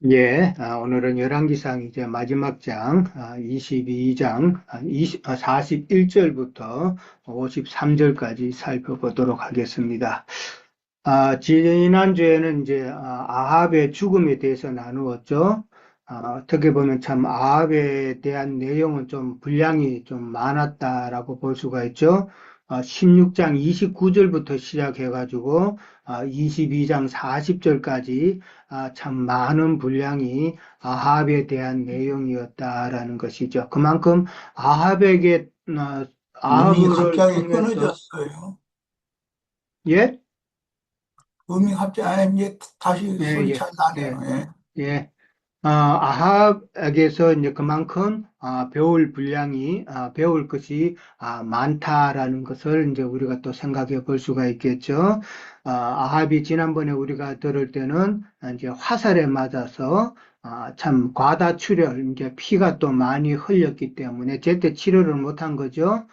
예, 오늘은 열왕기상 이제 마지막 장, 22장, 41절부터 53절까지 살펴보도록 하겠습니다. 지난주에는 이제 아합의 죽음에 대해서 나누었죠. 어떻게 보면 참 아합에 대한 내용은 좀 분량이 좀 많았다라고 볼 수가 있죠. 16장 29절부터 시작해가지고 22장 40절까지 참 많은 분량이 아합에 대한 내용이었다라는 것이죠. 그만큼 아합에게 음이 아합을 갑자기 통해서 끊어졌어요. 예? 음이 갑자기 이제 다시 예, 소리 예, 잘 나네요. 예, 예. 예. 아합에게서 이제 그만큼 배울 분량이 배울 것이 많다라는 것을 이제 우리가 또 생각해 볼 수가 있겠죠. 아합이 지난번에 우리가 들을 때는 이제 화살에 맞아서 참 과다출혈 이제 피가 또 많이 흘렸기 때문에 제때 치료를 못한 거죠.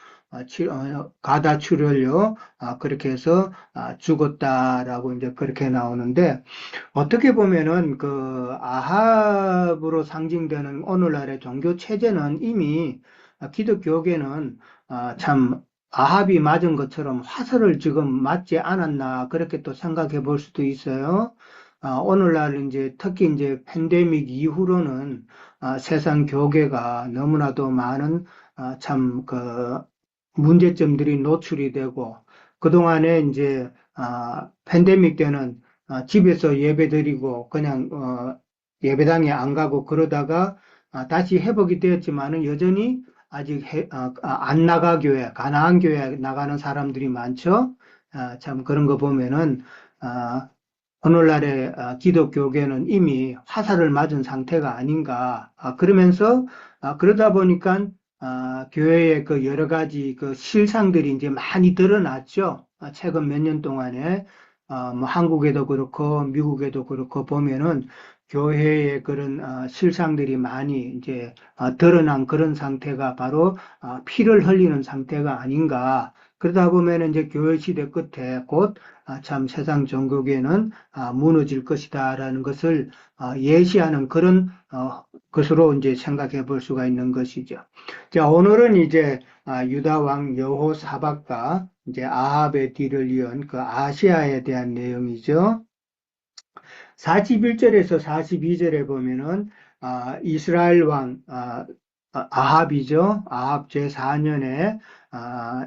과다출혈로 그렇게 해서 죽었다라고 이제 그렇게 나오는데. 어떻게 보면은 그 아합으로 상징되는 오늘날의 종교 체제는 이미 기독교계는 참 아합이 맞은 것처럼 화살을 지금 맞지 않았나 그렇게 또 생각해 볼 수도 있어요. 오늘날 이제 특히 이제 팬데믹 이후로는 세상 교계가 너무나도 많은 참 그 문제점들이 노출이 되고 그동안에 이제 팬데믹 때는 집에서 예배 드리고 그냥 예배당에 안 가고 그러다가 다시 회복이 되었지만은 여전히 아직 안 나가 교회, 가나안 교회 나가는 사람들이 많죠. 참 그런 거 보면은 아, 오늘날의 기독교계는 이미 화살을 맞은 상태가 아닌가. 그러면서 그러다 보니까 교회의 그 여러 가지 그 실상들이 이제 많이 드러났죠. 최근 몇 년 동안에 뭐 한국에도 그렇고 미국에도 그렇고 보면은 교회의 그런 실상들이 많이 이제 드러난 그런 상태가 바로 피를 흘리는 상태가 아닌가. 그러다 보면 이제 교회 시대 끝에 곧 참 세상 종교계는 무너질 것이다라는 것을 예시하는 그런 것으로 이제 생각해 볼 수가 있는 것이죠. 자, 오늘은 이제 유다 왕 여호사밧과 이제 아합의 뒤를 이은 그 아시아에 대한 내용이죠. 41절에서 42절에 보면은 이스라엘 왕 아합이죠. 아합 제4년에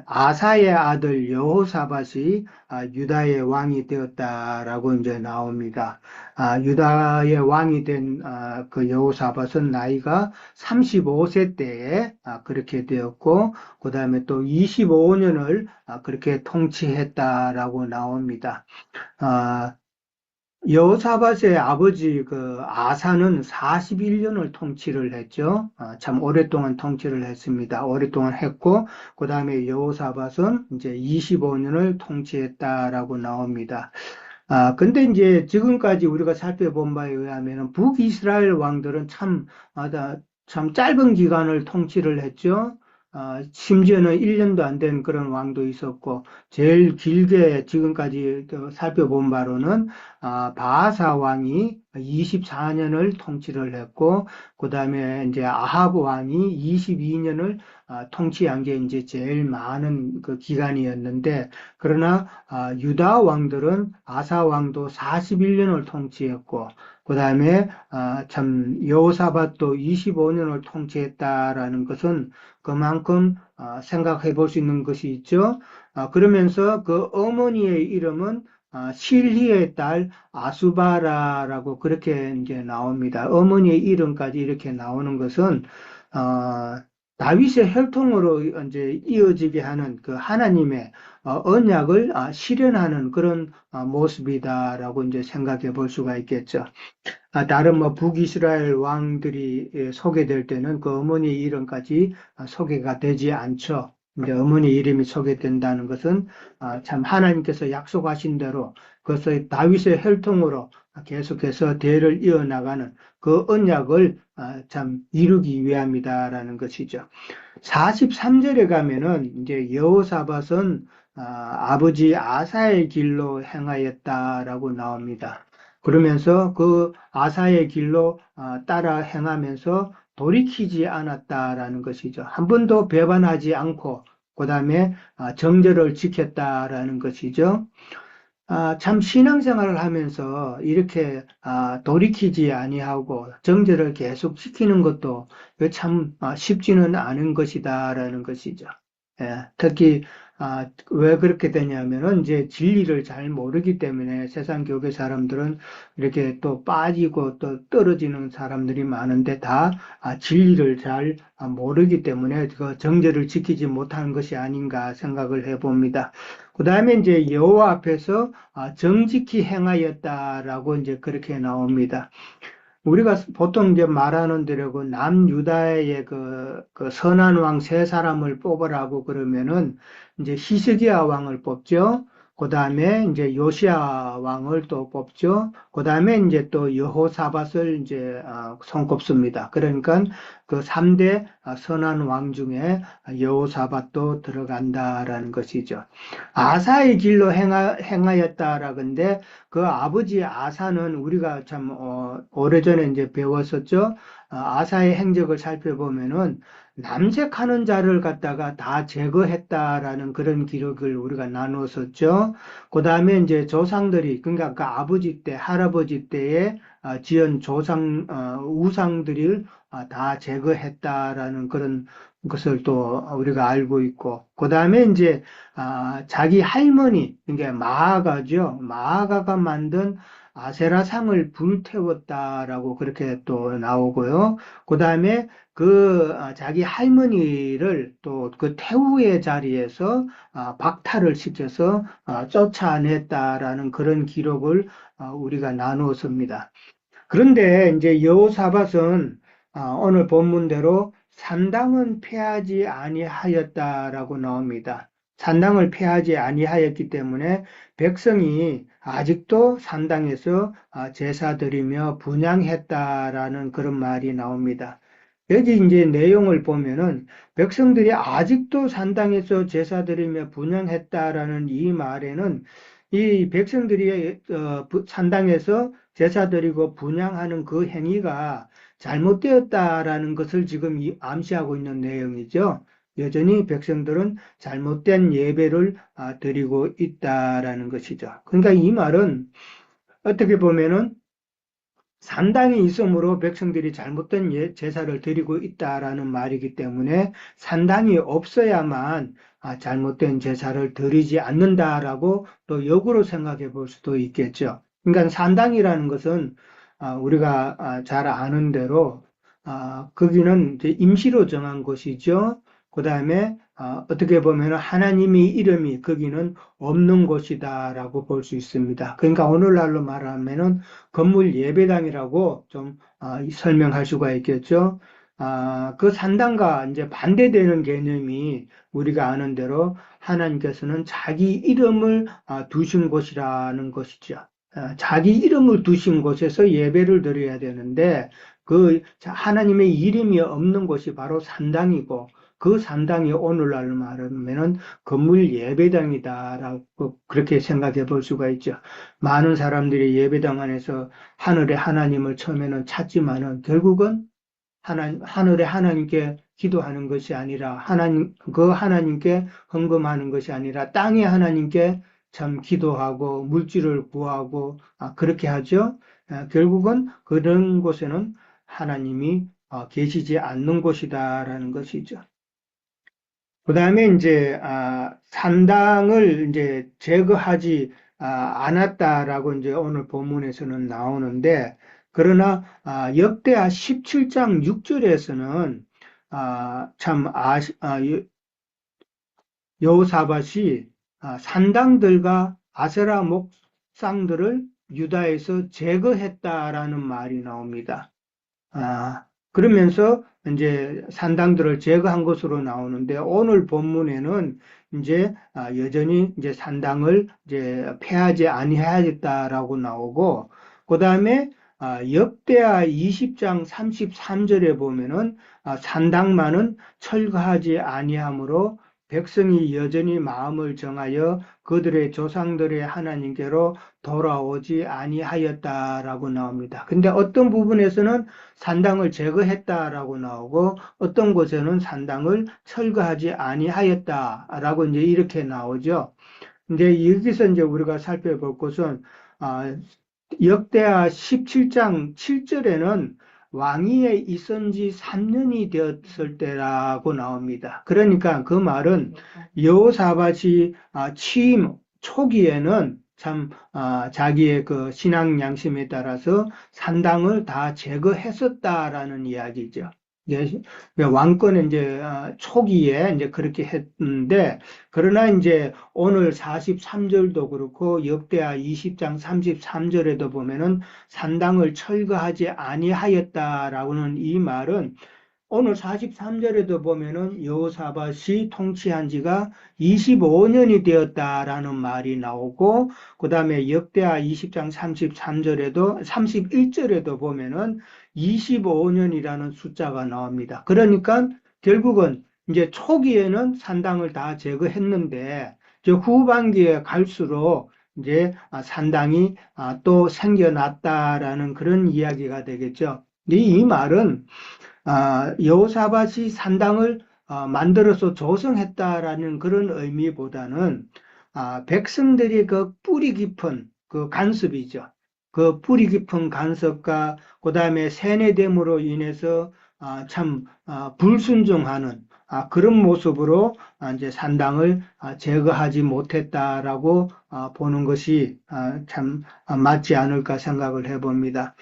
아사의 아들 여호사밧이 유다의 왕이 되었다라고 이제 나옵니다. 유다의 왕이 된 그 여호사밧은 나이가 35세 때에 그렇게 되었고, 그 다음에 또 25년을 그렇게 통치했다라고 나옵니다. 아, 여호사밧의 아버지 그 아사는 41년을 통치를 했죠. 참 오랫동안 통치를 했습니다. 오랫동안 했고, 그 다음에 여호사밧은 이제 25년을 통치했다라고 나옵니다. 근데 이제 지금까지 우리가 살펴본 바에 의하면 북이스라엘 왕들은 참 짧은 기간을 통치를 했죠. 심지어는 1년도 안 된 그런 왕도 있었고, 제일 길게 지금까지 살펴본 바로는 바하사 왕이 24년을 통치를 했고, 그 다음에 이제 아합 왕이 22년을 통치한 게 이제 제일 많은 그 기간이었는데, 그러나 유다 왕들은 아사 왕도 41년을 통치했고, 그 다음에 참 여호사밧도 25년을 통치했다라는 것은 그만큼 생각해 볼 수 있는 것이 있죠. 그러면서 그 어머니의 이름은 실히의 딸 아수바라라고 그렇게 이제 나옵니다. 어머니의 이름까지 이렇게 나오는 것은 다윗의 혈통으로 이제 이어지게 하는 그 하나님의 언약을 실현하는 그런 모습이다라고 이제 생각해 볼 수가 있겠죠. 다른 뭐 북이스라엘 왕들이 소개될 때는 그 어머니 이름까지 소개가 되지 않죠. 이제 어머니 이름이 소개된다는 것은 참 하나님께서 약속하신 대로 그것을 다윗의 혈통으로 계속해서 대를 이어나가는 그 언약을 참 이루기 위함이다라는 것이죠. 43절에 가면은 이제 여호사밧은 아버지 아사의 길로 행하였다라고 나옵니다. 그러면서 그 아사의 길로 따라 행하면서 돌이키지 않았다라는 것이죠. 한 번도 배반하지 않고 그다음에 정절을 지켰다라는 것이죠. 참 신앙생활을 하면서 이렇게 돌이키지 아니하고 정죄를 계속 지키는 것도 참 쉽지는 않은 것이다라는 것이죠. 예, 특히 왜 그렇게 되냐면은 이제 진리를 잘 모르기 때문에 세상 교회 사람들은 이렇게 또 빠지고 또 떨어지는 사람들이 많은데 다 진리를 잘 모르기 때문에 그 정죄를 지키지 못하는 것이 아닌가 생각을 해봅니다. 그 다음에 이제 여호와 앞에서 정직히 행하였다라고 이제 그렇게 나옵니다. 우리가 보통 이제 말하는 대로 그 남유다의 그 선한 왕 세 사람을 뽑으라고 그러면은 이제 히스기야 왕을 뽑죠. 그 다음에 이제 요시야 왕을 또 뽑죠. 그 다음에 이제 또 여호사밧을 이제 손꼽습니다. 그러니까 그 3대 선한 왕 중에 여호사밧도 들어간다라는 것이죠. 아사의 길로 행하였다라는데 그 아버지 아사는 우리가 참 오래전에 이제 배웠었죠. 아사의 행적을 살펴보면은 남색하는 자를 갖다가 다 제거했다라는 그런 기록을 우리가 나누었었죠. 그 다음에 이제 조상들이 그러니까 그 아버지 때, 할아버지 때에 지은 조상 우상들을 다 제거했다라는 그런 것을 또 우리가 알고 있고, 그 다음에 이제 자기 할머니, 그러니까 마아가죠. 마아가가 만든 아세라상을 불태웠다라고 그렇게 또 나오고요. 그 다음에 그 자기 할머니를 또 그 태후의 자리에서 박탈을 시켜서 쫓아냈다라는 그런 기록을 우리가 나누었습니다. 그런데 이제 여호사밧은 오늘 본문대로 산당은 패하지 아니하였다라고 나옵니다. 산당을 패하지 아니하였기 때문에 백성이 아직도 산당에서 제사 드리며 분향했다라는 그런 말이 나옵니다. 여기 이제 내용을 보면은 백성들이 아직도 산당에서 제사 드리며 분향했다라는 이 말에는 이 백성들이 산당에서 제사 드리고 분향하는 그 행위가 잘못되었다라는 것을 지금 암시하고 있는 내용이죠. 여전히 백성들은 잘못된 예배를 드리고 있다라는 것이죠. 그러니까 이 말은 어떻게 보면은 산당이 있으므로 백성들이 잘못된 제사를 드리고 있다라는 말이기 때문에 산당이 없어야만 잘못된 제사를 드리지 않는다라고 또 역으로 생각해 볼 수도 있겠죠. 그러니까 산당이라는 것은 우리가 잘 아는 대로 거기는 이제 임시로 정한 곳이죠. 그 다음에 어떻게 보면 하나님의 이름이 거기는 없는 곳이다라고 볼 수 있습니다. 그러니까 오늘날로 말하면은 건물 예배당이라고 좀 설명할 수가 있겠죠. 그 산당과 이제 반대되는 개념이 우리가 아는 대로 하나님께서는 자기 이름을 두신 곳이라는 것이죠. 자기 이름을 두신 곳에서 예배를 드려야 되는데 그 하나님의 이름이 없는 곳이 바로 산당이고 그 산당이 오늘날로 말하면은 건물 예배당이다라고 그렇게 생각해 볼 수가 있죠. 많은 사람들이 예배당 안에서 하늘의 하나님을 처음에는 찾지만은 결국은 하늘의 하나님께 기도하는 것이 아니라 그 하나님께 헌금하는 것이 아니라 땅의 하나님께 참 기도하고 물질을 구하고 그렇게 하죠. 결국은 그런 곳에는 하나님이 계시지 않는 곳이다라는 것이죠. 그 다음에 이제 산당을 이제 제거하지 않았다라고 이제 오늘 본문에서는 나오는데 그러나 역대하 17장 6절에서는 참 여호사밧이 산당들과 아세라 목상들을 유다에서 제거했다라는 말이 나옵니다. 그러면서 이제 산당들을 제거한 것으로 나오는데 오늘 본문에는 이제 여전히 이제 산당을 이제 폐하지 아니하였다라고 나오고 그 다음에 역대하 20장 33절에 보면은 산당만은 철거하지 아니하므로 백성이 여전히 마음을 정하여 그들의 조상들의 하나님께로 돌아오지 아니하였다라고 나옵니다. 근데 어떤 부분에서는 산당을 제거했다라고 나오고 어떤 곳에는 산당을 철거하지 아니하였다라고 이제 이렇게 나오죠. 근데 여기서 이제 우리가 살펴볼 것은 아, 역대하 17장 7절에는 왕위에 있은 지 3년이 되었을 때라고 나옵니다. 그러니까 그 말은 여호사밧이 취임 초기에는 참 자기의 그 신앙 양심에 따라서 산당을 다 제거했었다라는 이야기죠. 이제 왕권의 이제 초기에 이제 그렇게 했는데 그러나 이제 오늘 43절도 그렇고 역대하 20장 33절에도 보면은 산당을 철거하지 아니하였다라고는 이 말은 오늘 43절에도 보면은 여호사밧이 통치한 지가 25년이 되었다라는 말이 나오고 그다음에 역대하 20장 33절에도 31절에도 보면은 25년이라는 숫자가 나옵니다. 그러니까 결국은 이제 초기에는 산당을 다 제거했는데 저 후반기에 갈수록 이제 산당이 또 생겨났다라는 그런 이야기가 되겠죠. 이 말은 여호사밧이 산당을 만들어서 조성했다라는 그런 의미보다는 백성들이 그 뿌리 깊은 그 간섭이죠. 그 뿌리 깊은 간섭과 그 다음에 세뇌됨으로 인해서 참 불순종하는 그런 모습으로 이제 산당을 제거하지 못했다라고 보는 것이 참 맞지 않을까 생각을 해봅니다.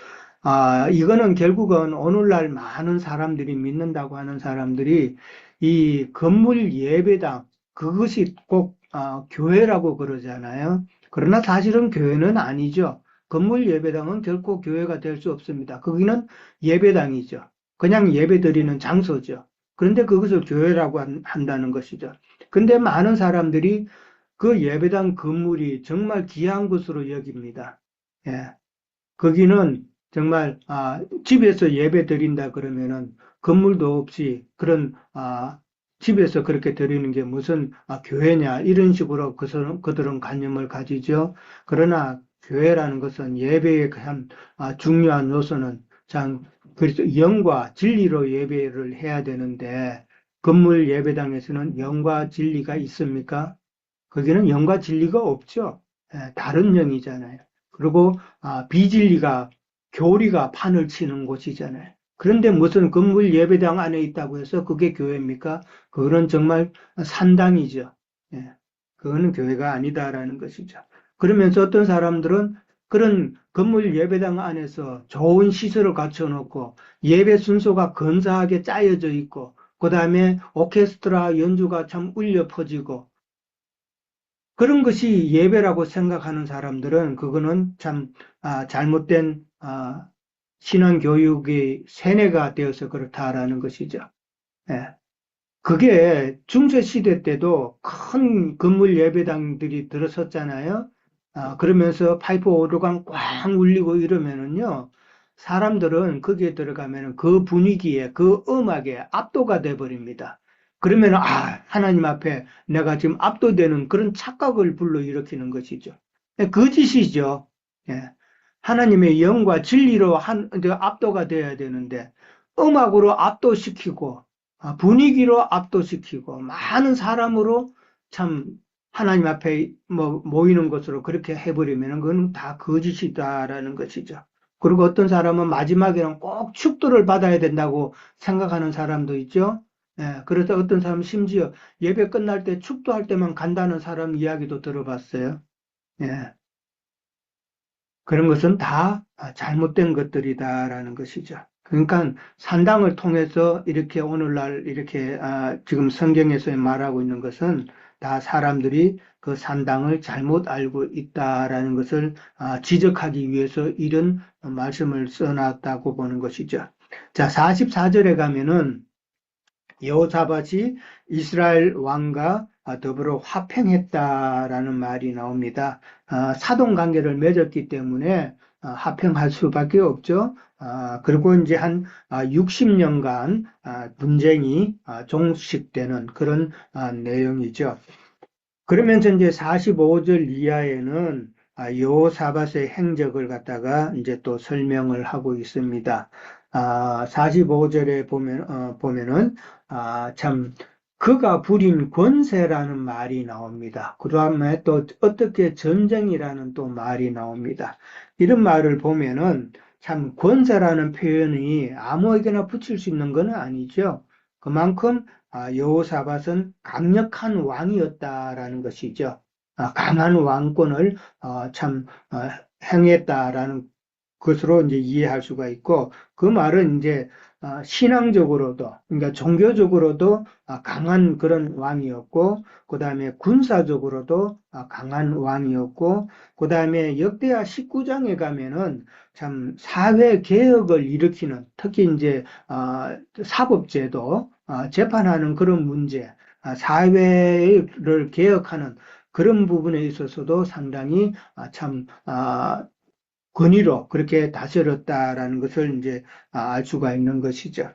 이거는 결국은 오늘날 많은 사람들이 믿는다고 하는 사람들이 이 건물 예배당, 그것이 꼭 교회라고 그러잖아요. 그러나 사실은 교회는 아니죠. 건물 예배당은 결코 교회가 될 수 없습니다. 거기는 예배당이죠. 그냥 예배 드리는 장소죠. 그런데 그것을 교회라고 한다는 것이죠. 근데 많은 사람들이 그 예배당 건물이 정말 귀한 것으로 여깁니다. 예. 거기는 정말 집에서 예배 드린다 그러면은 건물도 없이 그런 집에서 그렇게 드리는 게 무슨 교회냐 이런 식으로 그들은 관념을 가지죠. 그러나 교회라는 것은 예배의 한 중요한 요소는 참 그래서 영과 진리로 예배를 해야 되는데 건물 예배당에서는 영과 진리가 있습니까? 거기는 영과 진리가 없죠. 다른 영이잖아요. 그리고 비진리가 교리가 판을 치는 곳이잖아요. 그런데 무슨 건물 예배당 안에 있다고 해서 그게 교회입니까? 그거는 정말 산당이죠. 예, 그거는 교회가 아니다라는 것이죠. 그러면서 어떤 사람들은 그런 건물 예배당 안에서 좋은 시설을 갖춰놓고 예배 순서가 근사하게 짜여져 있고 그 다음에 오케스트라 연주가 참 울려 퍼지고 그런 것이 예배라고 생각하는 사람들은 그거는 참 잘못된 신앙 교육의 세뇌가 되어서 그렇다라는 것이죠. 예. 그게 중세 시대 때도 큰 건물 예배당들이 들어섰잖아요. 그러면서 파이프 오르간 꽝 울리고 이러면은요, 사람들은 거기에 들어가면은 그 분위기에, 그 음악에 압도가 돼 버립니다. 그러면 하나님 앞에 내가 지금 압도되는 그런 착각을 불러일으키는 것이죠. 거짓이죠. 예. 하나님의 영과 진리로 압도가 돼야 되는데, 음악으로 압도시키고, 분위기로 압도시키고 많은 사람으로 참 하나님 앞에 모이는 것으로 그렇게 해버리면 그건 다 거짓이다라는 것이죠. 그리고 어떤 사람은 마지막에는 꼭 축도를 받아야 된다고 생각하는 사람도 있죠. 예, 그래서 어떤 사람은 심지어 예배 끝날 때 축도할 때만 간다는 사람 이야기도 들어봤어요. 예, 그런 것은 다 잘못된 것들이다라는 것이죠. 그러니까 산당을 통해서 이렇게 오늘날 이렇게 지금 성경에서 말하고 있는 것은 다 사람들이 그 산당을 잘못 알고 있다라는 것을 지적하기 위해서 이런 말씀을 써놨다고 보는 것이죠. 자, 44절에 가면은 여호사밧이 이스라엘 왕과 더불어 화평했다라는 말이 나옵니다. 사돈 관계를 맺었기 때문에 합행할 수밖에 없죠. 그리고 이제 한 60년간 분쟁이 종식되는 그런 내용이죠. 그러면서 이제 45절 이하에는 여호사밧의 행적을 갖다가 이제 또 설명을 하고 있습니다. 45절에 보면은 참 그가 부린 권세라는 말이 나옵니다. 그 다음에 또 어떻게 전쟁이라는 또 말이 나옵니다. 이런 말을 보면은 참 권세라는 표현이 아무에게나 붙일 수 있는 건 아니죠. 그만큼 여호사밧은 강력한 왕이었다라는 것이죠. 강한 왕권을 참 행했다라는 것으로 이제 이해할 수가 있고, 그 말은 이제 신앙적으로도, 그러니까 종교적으로도 강한 그런 왕이었고, 그 다음에 군사적으로도 강한 왕이었고, 그 다음에 역대하 19장에 가면은 참 사회 개혁을 일으키는, 특히 이제 사법제도 재판하는 그런 문제, 사회를 개혁하는 그런 부분에 있어서도 상당히 참 권위로 그렇게 다스렸다라는 것을 이제 알 수가 있는 것이죠.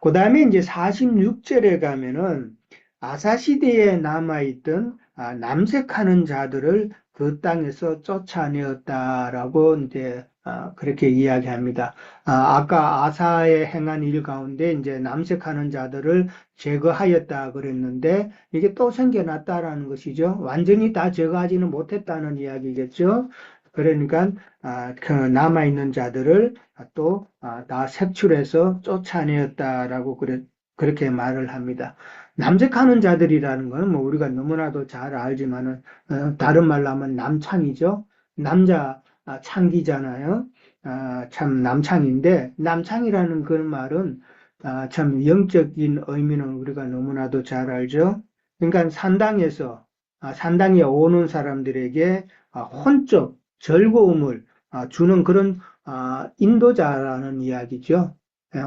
그 다음에 이제 46절에 가면은 아사 시대에 남아있던 남색하는 자들을 그 땅에서 쫓아내었다라고 이제 그렇게 이야기합니다. 아까 아사의 행한 일 가운데 이제 남색하는 자들을 제거하였다 그랬는데 이게 또 생겨났다라는 것이죠. 완전히 다 제거하지는 못했다는 이야기겠죠. 그러니까 그 남아있는 자들을 또 다 색출해서 쫓아내었다라고 그렇게 말을 합니다. 남색하는 자들이라는 것은 뭐 우리가 너무나도 잘 알지만은 다른 말로 하면 남창이죠. 남자 창기잖아요. 참 남창인데 남창이라는 그 말은 참 영적인 의미는 우리가 너무나도 잘 알죠. 그러니까 산당에 오는 사람들에게 혼적 즐거움을 주는 그런 인도자라는 이야기죠.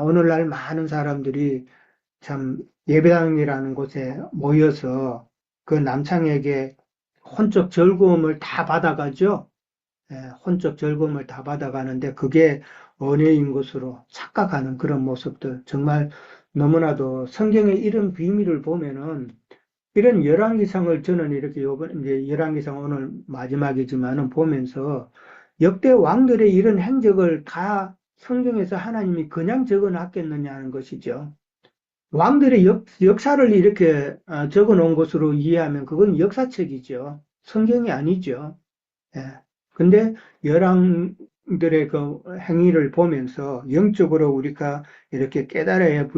오늘날 많은 사람들이 참 예배당이라는 곳에 모여서 그 남창에게 혼적 즐거움을 다 받아가죠. 혼적 즐거움을 다 받아가는데 그게 은혜인 것으로 착각하는 그런 모습들 정말 너무나도 성경의 이런 비밀을 보면은 이런 열왕기상을 저는 이렇게 요번 이제 열왕기상 오늘 마지막이지만은 보면서 역대 왕들의 이런 행적을 다 성경에서 하나님이 그냥 적어 놨겠느냐는 것이죠. 왕들의 역사를 이렇게 적어 놓은 것으로 이해하면 그건 역사책이죠. 성경이 아니죠. 예. 근데 열왕들의 그 행위를 보면서 영적으로 우리가 이렇게 깨달아야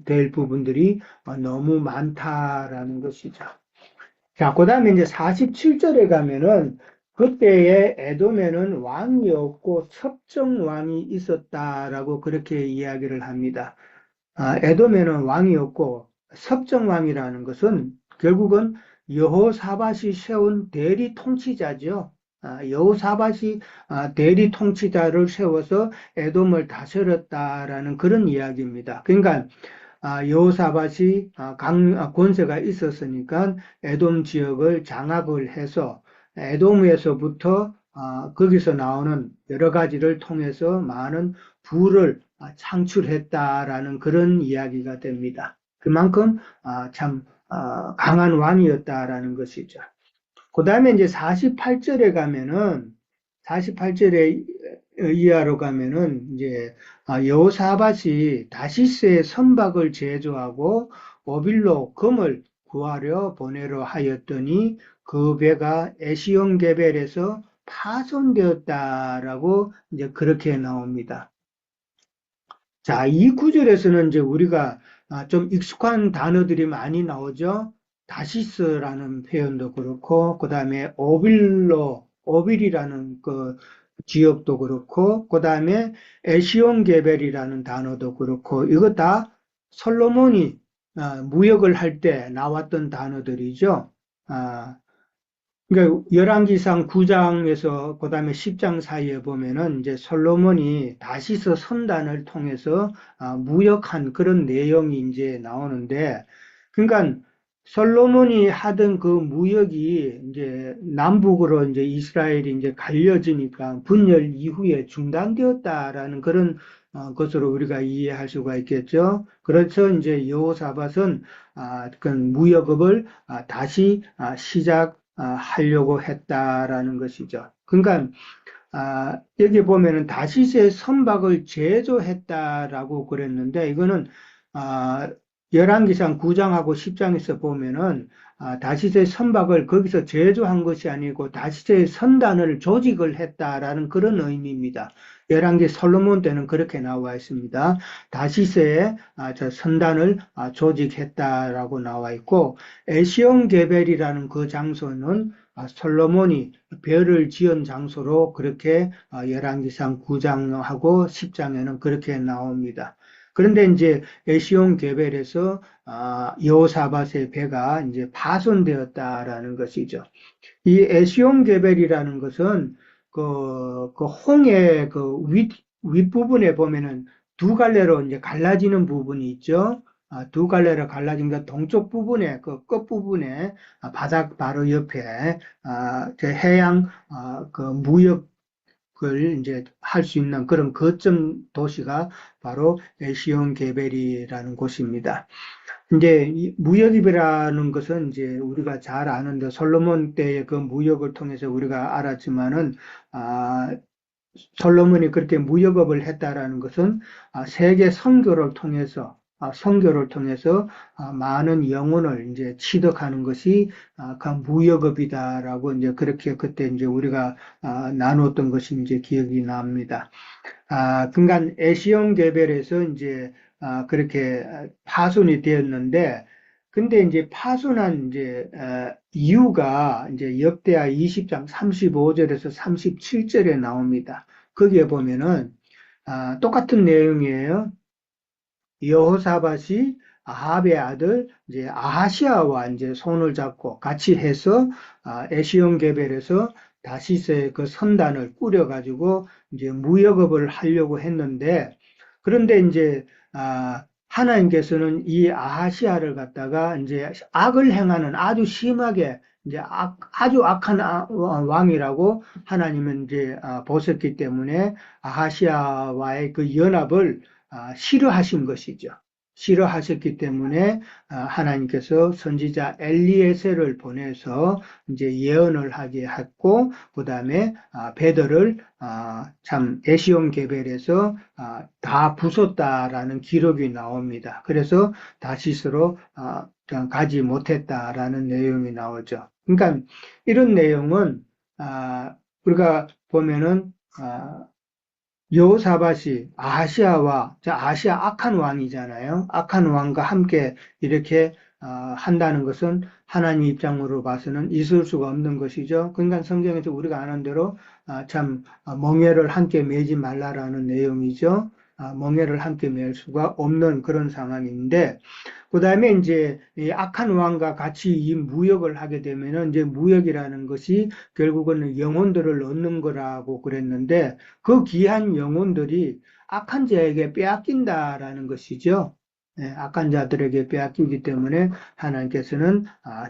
될 부분들이 너무 많다라는 것이죠. 자, 그 다음에 이제 47절에 가면은 그때에 에돔에는 왕이 없고 섭정왕이 있었다라고 그렇게 이야기를 합니다. 에돔에는 왕이 없고 섭정왕이라는 것은 결국은 여호사밧이 세운 대리 통치자죠. 여호사밧이 대리 통치자를 세워서 에돔을 다스렸다라는 그런 이야기입니다. 그러니까 여호사밧이 권세가 있었으니까 에돔 지역을 장악을 해서 에돔에서부터 거기서 나오는 여러 가지를 통해서 많은 부를 창출했다라는 그런 이야기가 됩니다. 그만큼 참 강한 왕이었다라는 것이죠. 그 다음에 이제 48절에 이하로 가면은 이제 여호사밧이 다시스의 선박을 제조하고 오빌로 금을 구하려 보내려 하였더니 그 배가 에시온게벨에서 파손되었다라고 이제 그렇게 나옵니다. 자, 이 구절에서는 이제 우리가 좀 익숙한 단어들이 많이 나오죠. 다시스라는 표현도 그렇고, 그 다음에 오빌이라는 그 지역도 그렇고, 그 다음에 에시온게벨이라는 단어도 그렇고, 이거 다 솔로몬이 무역을 할 때 나왔던 단어들이죠. 아, 그러니까 열왕기상 9장에서 그다음에 10장 사이에 보면은 이제 솔로몬이 다시서 선단을 통해서 무역한 그런 내용이 이제 나오는데, 그러니까 솔로몬이 하던 그 무역이 이제 남북으로 이제 이스라엘이 이제 갈려지니까 분열 이후에 중단되었다라는 그런 것으로 우리가 이해할 수가 있겠죠. 그래서 이제 여호사밧은 그 무역업을 다시 시작하려고 했다라는 것이죠. 그러니까 여기 보면은 다시스의 선박을 제조했다라고 그랬는데 이거는 아, 열왕기상 9장하고 10장에서 보면은 다시스의 선박을 거기서 제조한 것이 아니고 다시스의 선단을 조직을 했다라는 그런 의미입니다. 열왕기 솔로몬 때는 그렇게 나와 있습니다. 다시스의 저 선단을 조직했다라고 나와 있고 에시온 게벨이라는 그 장소는 솔로몬이 별을 지은 장소로 그렇게 열왕기상 9장하고 10장에는 그렇게 나옵니다. 그런데 이제 에시온 게벨에서 여호사밧의 배가 이제 파손되었다라는 것이죠. 이 에시온 게벨이라는 것은 그 홍해 그 윗부분에 보면은 두 갈래로 이제 갈라지는 부분이 있죠. 두 갈래로 갈라진 그 동쪽 부분에 그 끝부분에 바닥 바로 옆에 저 해양 그 무역을 이제 할 수 있는 그런 거점 도시가 바로 에시온 게벨이라는 곳입니다. 이제 이 무역이라는 것은 이제 우리가 잘 아는데 솔로몬 때의 그 무역을 통해서 우리가 알았지만은 아, 솔로몬이 그렇게 무역업을 했다라는 것은 세계 선교를 통해서 많은 영혼을 이제 취득하는 것이 그 무역업이다라고 이제 그렇게 그때 이제 우리가 나누었던 것이 이제 기억이 납니다. 그러니까 에시온 개별에서 이제 그렇게 파손이 되었는데, 근데 이제 파손한 이제 이유가 이제 역대하 20장 35절에서 37절에 나옵니다. 거기에 보면은 똑같은 내용이에요. 여호사밧이 아합의 아들 이제 아하시아와 이제 손을 잡고 같이 해서 에시온 게벨에서 다시스의 그 선단을 꾸려가지고 이제 무역업을 하려고 했는데 그런데 이제 하나님께서는 이 아하시아를 갖다가 이제 악을 행하는 아주 심하게 이제 아주 악한 왕이라고 하나님은 이제 보셨기 때문에 아하시아와의 그 연합을 싫어하신 것이죠. 싫어하셨기 때문에 하나님께서 선지자 엘리에셀을 보내서 이제 예언을 하게 했고, 그 다음에 베드를 참 에시온 게벨에서 다 부쉈다라는 기록이 나옵니다. 그래서 다시스로 가지 못했다라는 내용이 나오죠. 그러니까 이런 내용은 우리가 보면은 여호사밧이 아시아와 아시아 악한 왕이잖아요. 악한 왕과 함께 이렇게 한다는 것은 하나님 입장으로 봐서는 있을 수가 없는 것이죠. 그러니까 성경에서 우리가 아는 대로 참 멍에를 함께 매지 말라라는 내용이죠. 멍에를 함께 맬 수가 없는 그런 상황인데 그 다음에 이제 이 악한 왕과 같이 이 무역을 하게 되면은 이제 무역이라는 것이 결국은 영혼들을 얻는 거라고 그랬는데 그 귀한 영혼들이 악한 자에게 빼앗긴다라는 것이죠. 악한 자들에게 빼앗기기 때문에 하나님께서는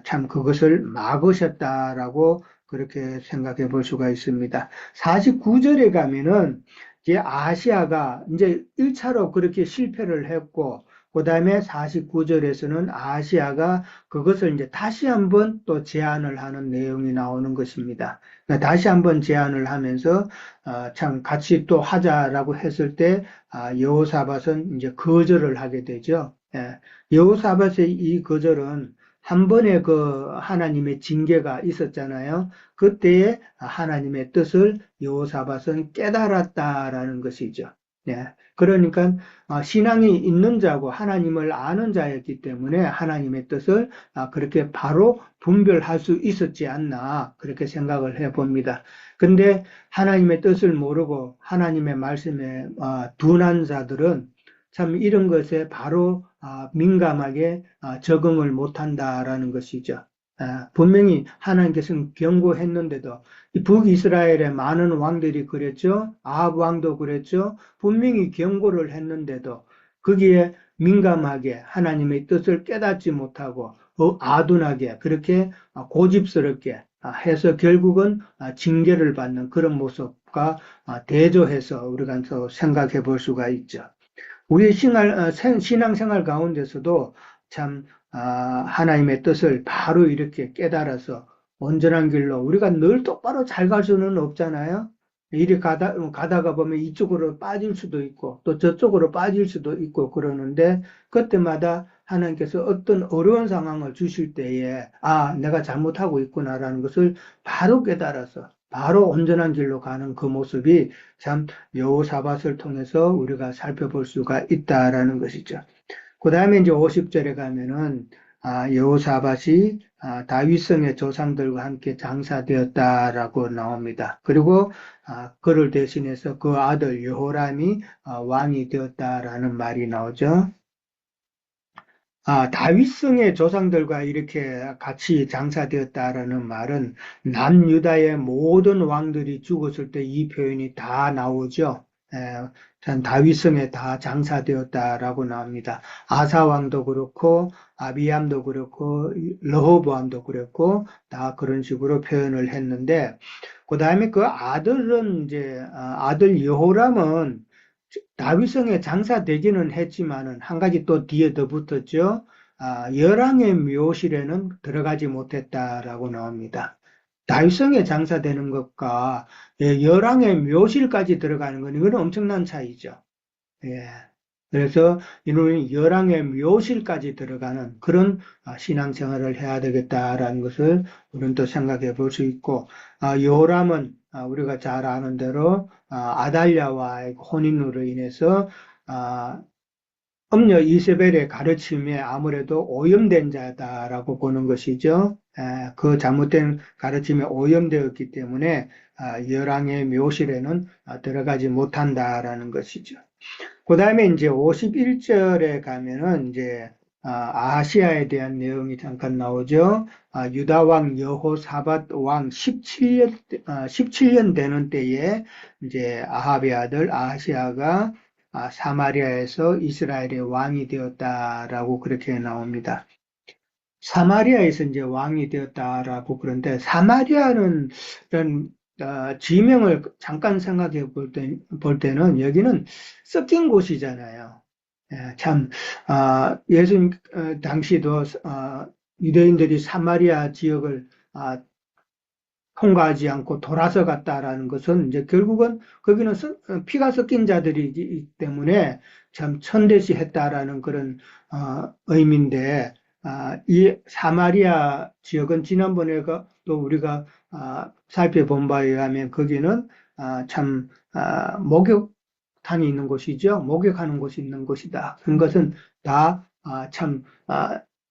참 그것을 막으셨다라고 그렇게 생각해 볼 수가 있습니다. 49절에 가면은 이제 아시아가 이제 1차로 그렇게 실패를 했고 그 다음에 49절에서는 아시아가 그것을 이제 다시 한번 또 제안을 하는 내용이 나오는 것입니다. 그러니까 다시 한번 제안을 하면서 참 같이 또 하자라고 했을 때 여호사밧은 이제 거절을 하게 되죠. 여호사밧의 이 거절은 한 번의 그 하나님의 징계가 있었잖아요. 그때에 하나님의 뜻을 여호사밧은 깨달았다라는 것이죠. 그러니까 신앙이 있는 자고 하나님을 아는 자였기 때문에 하나님의 뜻을 그렇게 바로 분별할 수 있었지 않나 그렇게 생각을 해봅니다. 근데 하나님의 뜻을 모르고 하나님의 말씀에 둔한 자들은 참 이런 것에 바로 민감하게 적응을 못한다라는 것이죠. 분명히 하나님께서는 경고했는데도 이 북이스라엘의 많은 왕들이 그랬죠. 아합 왕도 그랬죠. 분명히 경고를 했는데도 거기에 민감하게 하나님의 뜻을 깨닫지 못하고 아둔하게 그렇게 고집스럽게 해서 결국은 징계를 받는 그런 모습과 대조해서 우리가 또 생각해 볼 수가 있죠. 우리 신앙생활 가운데서도 참 하나님의 뜻을 바로 이렇게 깨달아서 온전한 길로 우리가 늘 똑바로 잘 갈 수는 없잖아요. 이리 가다가 보면 이쪽으로 빠질 수도 있고 또 저쪽으로 빠질 수도 있고 그러는데 그때마다 하나님께서 어떤 어려운 상황을 주실 때에 내가 잘못하고 있구나라는 것을 바로 깨달아서 바로 온전한 길로 가는 그 모습이 참 여호사밧을 통해서 우리가 살펴볼 수가 있다라는 것이죠. 그 다음에 이제 50절에 가면은 여호사밧이 다윗성의 조상들과 함께 장사되었다라고 나옵니다. 그리고 그를 대신해서 그 아들 여호람이 왕이 되었다라는 말이 나오죠. 다윗성의 조상들과 이렇게 같이 장사되었다라는 말은 남유다의 모든 왕들이 죽었을 때 이 표현이 다 나오죠. 참 다윗성에 다 장사되었다라고 나옵니다. 아사 왕도 그렇고 아비암도 그렇고 르호보암도 그렇고 다 그런 식으로 표현을 했는데 그 다음에 그 아들은 이제 아들 여호람은 다윗성에 장사되기는 했지만은 한 가지 또 뒤에 더 붙었죠. 열왕의 묘실에는 들어가지 못했다라고 나옵니다. 다윗성에 장사되는 것과 열왕의 묘실까지 들어가는 건 이건 엄청난 차이죠. 예. 그래서 이는 열왕의 묘실까지 들어가는 그런 신앙생활을 해야 되겠다라는 것을 우리는 또 생각해 볼 수 있고, 요람은 우리가 잘 아는 대로 아달랴와의 혼인으로 인해서 엄녀 이세벨의 가르침에 아무래도 오염된 자다라고 보는 것이죠. 그 잘못된 가르침에 오염되었기 때문에 열왕의 묘실에는 들어가지 못한다라는 것이죠. 그 다음에 이제 51절에 가면은 이제 아하시아에 대한 내용이 잠깐 나오죠. 유다 왕 여호사밧 왕 17년 되는 때에 이제 아합의 아들 아하시아가 사마리아에서 이스라엘의 왕이 되었다라고 그렇게 나옵니다. 사마리아에서 이제 왕이 되었다라고 그런데 사마리아는 이런 지명을 잠깐 생각해 볼 때는 여기는 섞인 곳이잖아요. 참 예수님 당시도 유대인들이 사마리아 지역을 통과하지 않고 돌아서 갔다라는 것은 이제 결국은 거기는 피가 섞인 자들이기 때문에 참 천대시 했다라는 그런 의미인데 이 사마리아 지역은 지난번에 또 우리가 살펴본 바에 의하면 거기는 참 목욕탕이 있는 곳이죠. 목욕하는 곳이 있는 곳이다. 그런 것은 다 참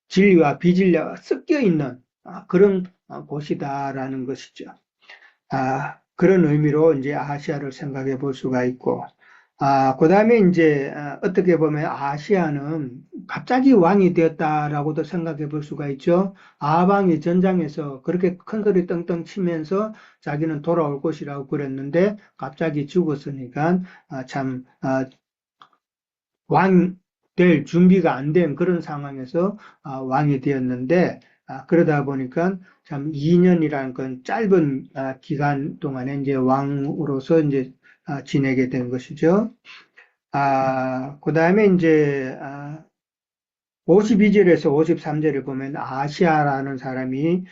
진리와 비진리가 섞여 있는 그런 곳이다라는 것이죠. 그런 의미로 이제 아시아를 생각해 볼 수가 있고, 그 다음에 이제 어떻게 보면 아시아는 갑자기 왕이 되었다라고도 생각해 볼 수가 있죠. 아방이 전장에서 그렇게 큰 소리 떵떵 치면서 자기는 돌아올 것이라고 그랬는데 갑자기 죽었으니까 참 왕 될 준비가 안 된 그런 상황에서 왕이 되었는데 그러다 보니까 참 2년이라는 건 짧은 기간 동안에 이제 왕으로서 이제 지내게 된 것이죠. 그 다음에 이제 52절에서 53절에 보면 아시아라는 사람이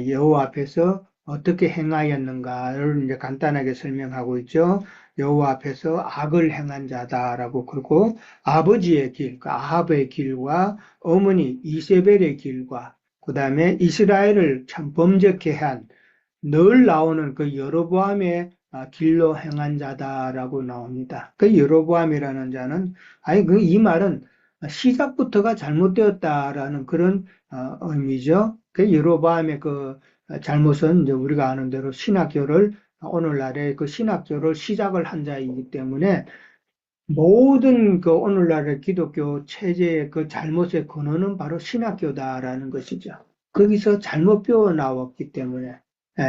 여호와 앞에서 어떻게 행하였는가를 이제 간단하게 설명하고 있죠. 여호와 앞에서 악을 행한 자다라고 그러고 아버지의 길, 그 아합의 길과 어머니 이세벨의 길과 그 다음에 이스라엘을 참 범죄케 한 늘 나오는 그 여로보암의 길로 행한 자다라고 나옵니다. 그 여로보암이라는 자는 그 이 말은 시작부터가 잘못되었다라는 그런 의미죠. 그 여로보암의 그 잘못은 이제 우리가 아는 대로 신학교를 오늘날의 그 신학교를 시작을 한 자이기 때문에 모든 그 오늘날의 기독교 체제의 그 잘못의 근원은 바로 신학교다라는 것이죠. 거기서 잘못 배워 나왔기 때문에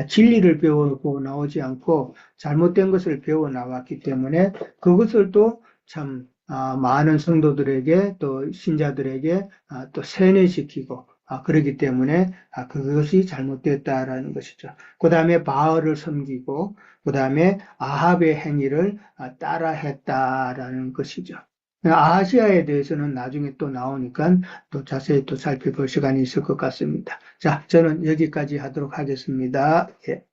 진리를 배우고 나오지 않고 잘못된 것을 배워 나왔기 때문에 그것을 또 참 많은 성도들에게 또 신자들에게 또 세뇌시키고 그렇기 때문에 그것이 잘못되었다라는 것이죠. 그 다음에 바알을 섬기고 그 다음에 아합의 행위를 따라했다라는 것이죠. 아시아에 대해서는 나중에 또 나오니까 또 자세히 또 살펴볼 시간이 있을 것 같습니다. 자, 저는 여기까지 하도록 하겠습니다. 예.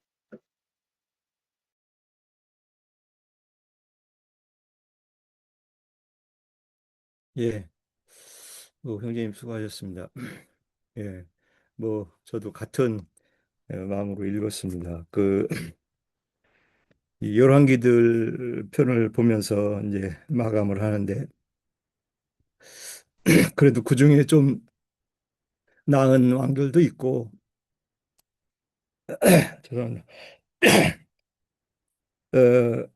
예, 형제님 수고하셨습니다. 예, 저도 같은 마음으로 읽었습니다. 이 열왕기들 편을 보면서 이제 마감을 하는데, 그래도 그 중에 좀 나은 왕들도 있고, 죄송합니다. 어,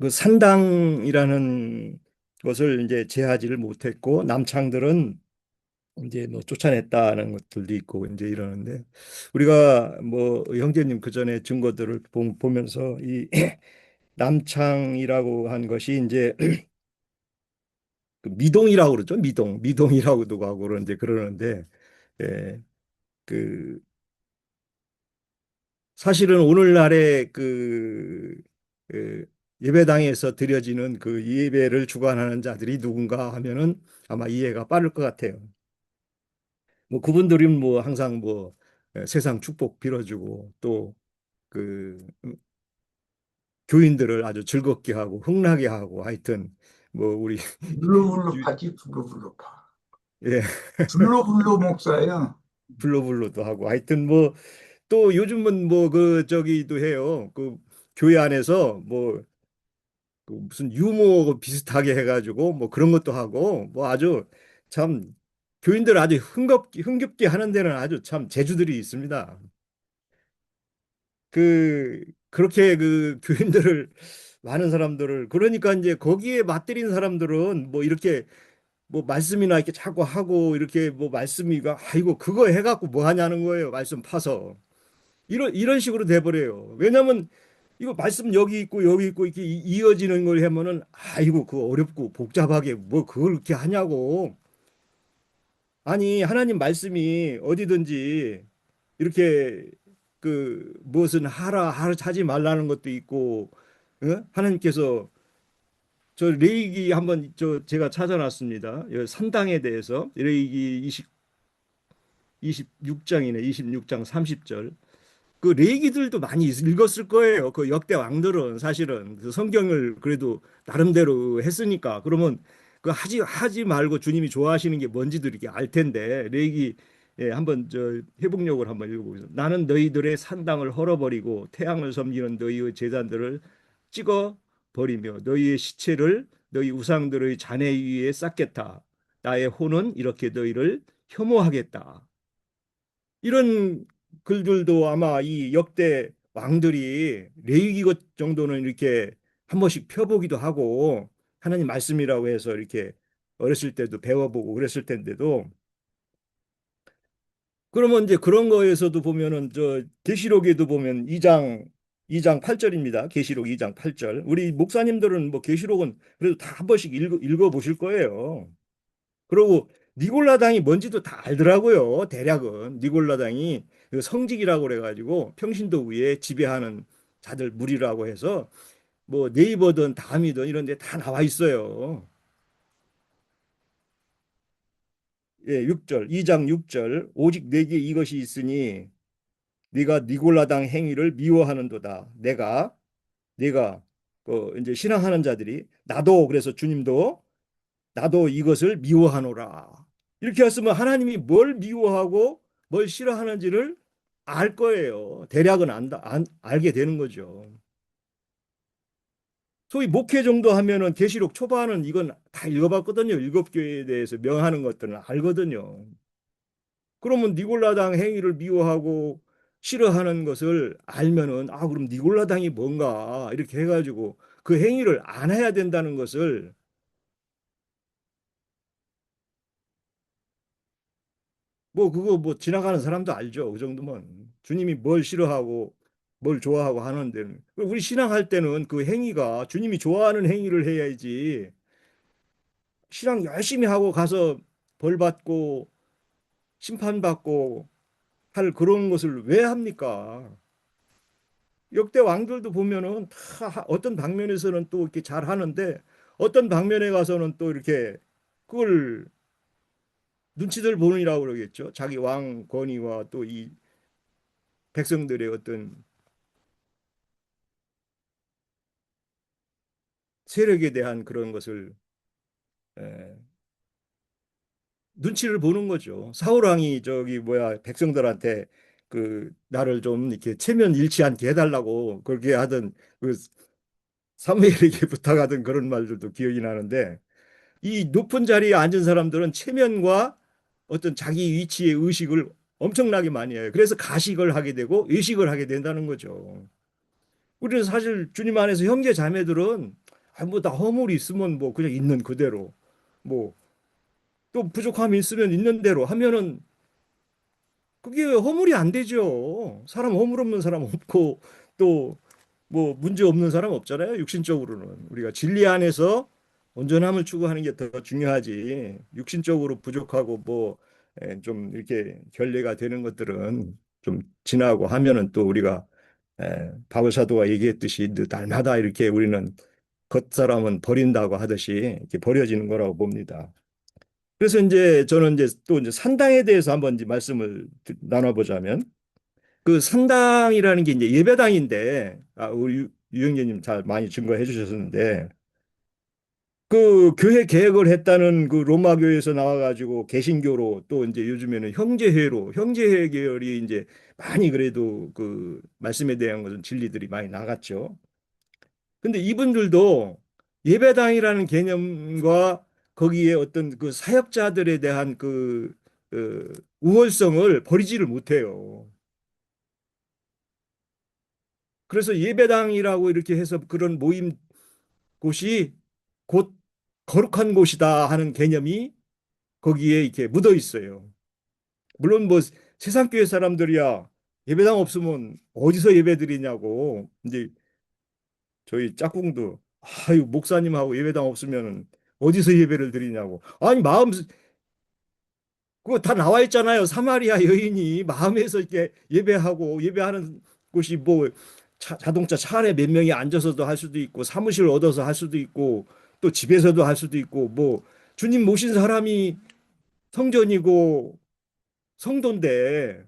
그 산당이라는 것을 이제 제하지를 못했고, 남창들은 이제 뭐 쫓아냈다는 것들도 있고 이제 이러는데, 우리가 형제님 그 전에 증거들을 보면서 이 남창이라고 한 것이 이제 그 미동이라고 그러죠. 미동이라고도 하고 그러는데, 예, 그 사실은 오늘날의 예배당에서 드려지는 그 예배를 주관하는 자들이 누군가 하면은 아마 이해가 빠를 것 같아요. 그분들은 항상 세상 축복 빌어주고 또 그 교인들을 아주 즐겁게 하고 흥나게 하고 하여튼 우리 유- 블루블루파지, 블루블루파. 예, 블루블루 목사예요. 블로블로도 하고 하여튼 또 요즘은 저기도 해요. 그 교회 안에서 그 무슨 유머 비슷하게 해가지고 그런 것도 하고 아주 참 교인들 아주 흥겹게 하는 데는 아주 참 재주들이 있습니다. 그렇게 그 교인들을 많은 사람들을 그러니까 이제 거기에 맞들인 사람들은 이렇게 말씀이나 이렇게 자꾸 하고 이렇게 말씀이가 아이고 그거 해갖고 뭐 하냐는 거예요. 말씀 파서 이런 식으로 돼버려요. 왜냐면 이거 말씀 여기 있고 여기 있고 이렇게 이어지는 걸 하면은 아이고 그거 어렵고 복잡하게 그걸 그렇게 하냐고. 아니 하나님 말씀이 어디든지 이렇게 무엇은 하지 말라는 것도 있고, 하나님께서 저 레위기 한번 제가 찾아놨습니다. 산당에 대해서 레위기 26장이네. 26장 30절. 그 레위기들도 많이 읽었을 거예요. 그 역대 왕들은 사실은 그 성경을 그래도 나름대로 했으니까. 그러면 그 하지 말고 주님이 좋아하시는 게 뭔지도 이렇게 알 텐데 레위기 한번 회복력을 한번 읽어보겠습니다. 나는 너희들의 산당을 헐어버리고 태양을 섬기는 너희의 제단들을 찍어 버리며 너희의 시체를 너희 우상들의 잔해 위에 쌓겠다. 나의 혼은 이렇게 너희를 혐오하겠다. 이런 글들도 아마 이 역대 왕들이 레위기 것 정도는 이렇게 한 번씩 펴보기도 하고 하나님 말씀이라고 해서 이렇게 어렸을 때도 배워보고 그랬을 텐데도 그러면 이제 그런 거에서도 보면은 계시록에도 보면 2장 8절입니다. 계시록 2장 8절. 우리 목사님들은 계시록은 그래도 다 한 번씩 읽어 보실 거예요. 그리고 니골라당이 뭔지도 다 알더라고요. 대략은 니골라당이 그 성직이라고 그래가지고 평신도 위에 지배하는 자들 무리라고 해서 네이버든 다음이든 이런 데 다 나와 있어요. 예, 6절, 2장 6절. 오직 내게 이것이 있으니 네가 니골라당 행위를 미워하는도다. 내가 이제 신앙하는 자들이 나도 그래서 주님도 나도 이것을 미워하노라. 이렇게 했으면 하나님이 뭘 미워하고 뭘 싫어하는지를 알 거예요. 대략은 알게 되는 거죠. 소위 목회 정도 하면은 계시록 초반은 이건 다 읽어봤거든요. 일곱 교회에 대해서 명하는 것들은 알거든요. 그러면 니골라당 행위를 미워하고 싫어하는 것을 알면은 그럼 니골라당이 뭔가 이렇게 해가지고 그 행위를 안 해야 된다는 것을 그거 지나가는 사람도 알죠. 그 정도면 주님이 뭘 싫어하고 뭘 좋아하고 하는 데는 우리 신앙할 때는 그 행위가 주님이 좋아하는 행위를 해야지 신앙 열심히 하고 가서 벌 받고 심판받고 할 그런 것을 왜 합니까? 역대 왕들도 보면은 다 어떤 방면에서는 또 이렇게 잘 하는데 어떤 방면에 가서는 또 이렇게 그걸 눈치들 보느라고 그러겠죠. 자기 왕 권위와 또 이 백성들의 어떤 세력에 대한 그런 것을 에, 눈치를 보는 거죠. 사울 왕이 저기 뭐야 백성들한테 그 나를 좀 이렇게 체면 잃지 않게 해달라고 그렇게 하던 그 사무엘에게 부탁하던 그런 말들도 기억이 나는데 이 높은 자리에 앉은 사람들은 체면과 어떤 자기 위치의 의식을 엄청나게 많이 해요. 그래서 가식을 하게 되고 외식을 하게 된다는 거죠. 우리는 사실 주님 안에서 형제 자매들은 뭐다 허물이 있으면 뭐 그냥 있는 그대로 뭐 또 부족함이 있으면 있는 대로 하면은 그게 허물이 안 되죠. 사람 허물 없는 사람 없고 또 뭐 문제 없는 사람 없잖아요. 육신적으로는 우리가 진리 안에서 온전함을 추구하는 게 더 중요하지. 육신적으로 부족하고 뭐 좀 이렇게 결례가 되는 것들은 좀 지나고 하면은 또 우리가 바울 사도가 얘기했듯이 날마다 이렇게 우리는 겉사람은 버린다고 하듯이 이렇게 버려지는 거라고 봅니다. 그래서 이제 저는 이제 또 이제 산당에 대해서 한번 이제 말씀을 나눠보자면 그 산당이라는 게 이제 예배당인데 우리 유영재님 잘 많이 증거해 주셨는데 그 교회 개혁을 했다는 그 로마 교회에서 나와가지고 개신교로 또 이제 요즘에는 형제회로 형제회 계열이 이제 많이 그래도 그 말씀에 대한 것은 진리들이 많이 나갔죠. 근데 이분들도 예배당이라는 개념과 거기에 어떤 그 사역자들에 대한 그 우월성을 버리지를 못해요. 그래서 예배당이라고 이렇게 해서 그런 모임 곳이 곧 거룩한 곳이다 하는 개념이 거기에 이렇게 묻어 있어요. 물론 뭐 세상 교회 사람들이야 예배당 없으면 어디서 예배 드리냐고 이제 저희 짝꿍도 아유 목사님하고 예배당 없으면 어디서 예배를 드리냐고 아니 마음 그거 다 나와 있잖아요. 사마리아 여인이 마음에서 이렇게 예배하고 예배하는 곳이 뭐 자동차 차 안에 몇 명이 앉아서도 할 수도 있고 사무실 얻어서 할 수도 있고 또 집에서도 할 수도 있고 뭐 주님 모신 사람이 성전이고 성도인데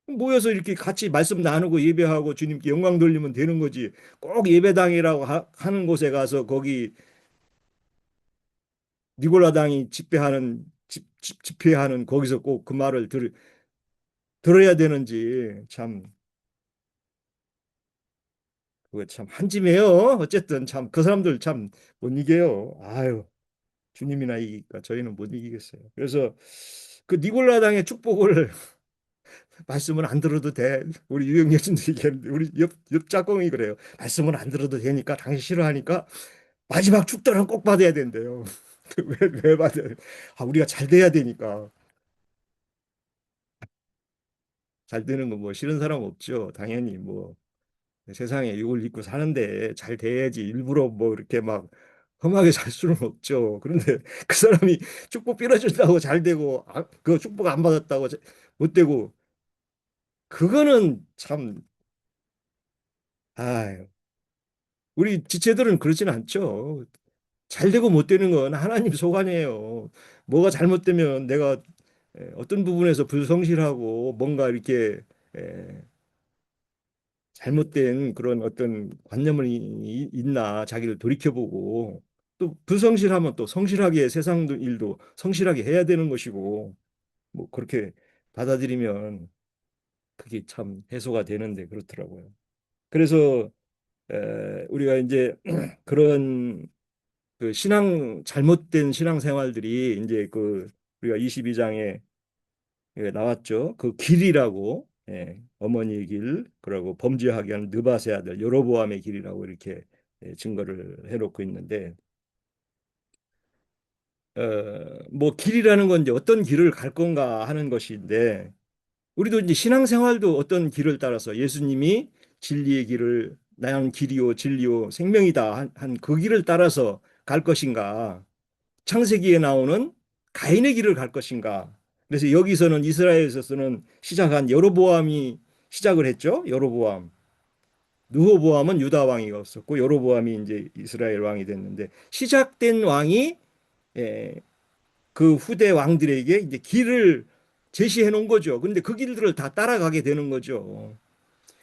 모여서 이렇게 같이 말씀 나누고 예배하고 주님께 영광 돌리면 되는 거지. 꼭 예배당이라고 하는 곳에 가서 거기 니골라당이 집회하는 집회하는 거기서 꼭 그 말을 들어야 되는지 참 그거 참 한심해요. 어쨌든 참 그 사람들 참 못 이겨요. 아유 주님이나 이기니까 저희는 못 이기겠어요. 그래서 그 니골라당의 축복을 말씀은 안 들어도 돼. 우리 유영예진도 얘기하는데 우리 옆 짝꿍이 그래요. 말씀은 안 들어도 되니까 당신 싫어하니까 마지막 축도는 꼭 받아야 된대요. 왜 받아야 돼? 우리가 잘 돼야 되니까. 잘 되는 거 뭐 싫은 사람 없죠. 당연히 뭐 세상에 이걸 입고 사는데 잘 돼야지 일부러 뭐 이렇게 막 험하게 살 수는 없죠. 그런데 그 사람이 축복 빌어준다고 잘 되고 그 축복 안 받았다고 못 되고 그거는 참 아유 우리 지체들은 그렇지는 않죠. 잘 되고 못 되는 건 하나님 소관이에요. 뭐가 잘못되면 내가 어떤 부분에서 불성실하고 뭔가 이렇게 잘못된 그런 어떤 관념이 있나 자기를 돌이켜보고 또 불성실하면 또 성실하게 세상 일도 성실하게 해야 되는 것이고 뭐 그렇게 받아들이면 그게 참 해소가 되는데 그렇더라고요. 그래서 우리가 이제 그런 그 잘못된 신앙 생활들이 이제 그 우리가 22장에 나왔죠. 그 길이라고 어머니의 길, 그리고 범죄하게 한 느바세 아들 여로보암의 길이라고 이렇게 증거를 해놓고 있는데 뭐 길이라는 건 이제 어떤 길을 갈 건가 하는 것인데 우리도 이제 신앙생활도 어떤 길을 따라서 예수님이 진리의 길을 나는 길이요 진리요 생명이다 한 그 길을 따라서 갈 것인가 창세기에 나오는 가인의 길을 갈 것인가 그래서 여기서는 이스라엘에서는 시작한 여로보암이 시작을 했죠. 여로보암. 느호보암은 유다 왕이었었고 여로보암이 이제 이스라엘 왕이 됐는데 시작된 왕이 예, 그 후대 왕들에게 이제 길을 제시해 놓은 거죠. 근데 그 길들을 다 따라가게 되는 거죠.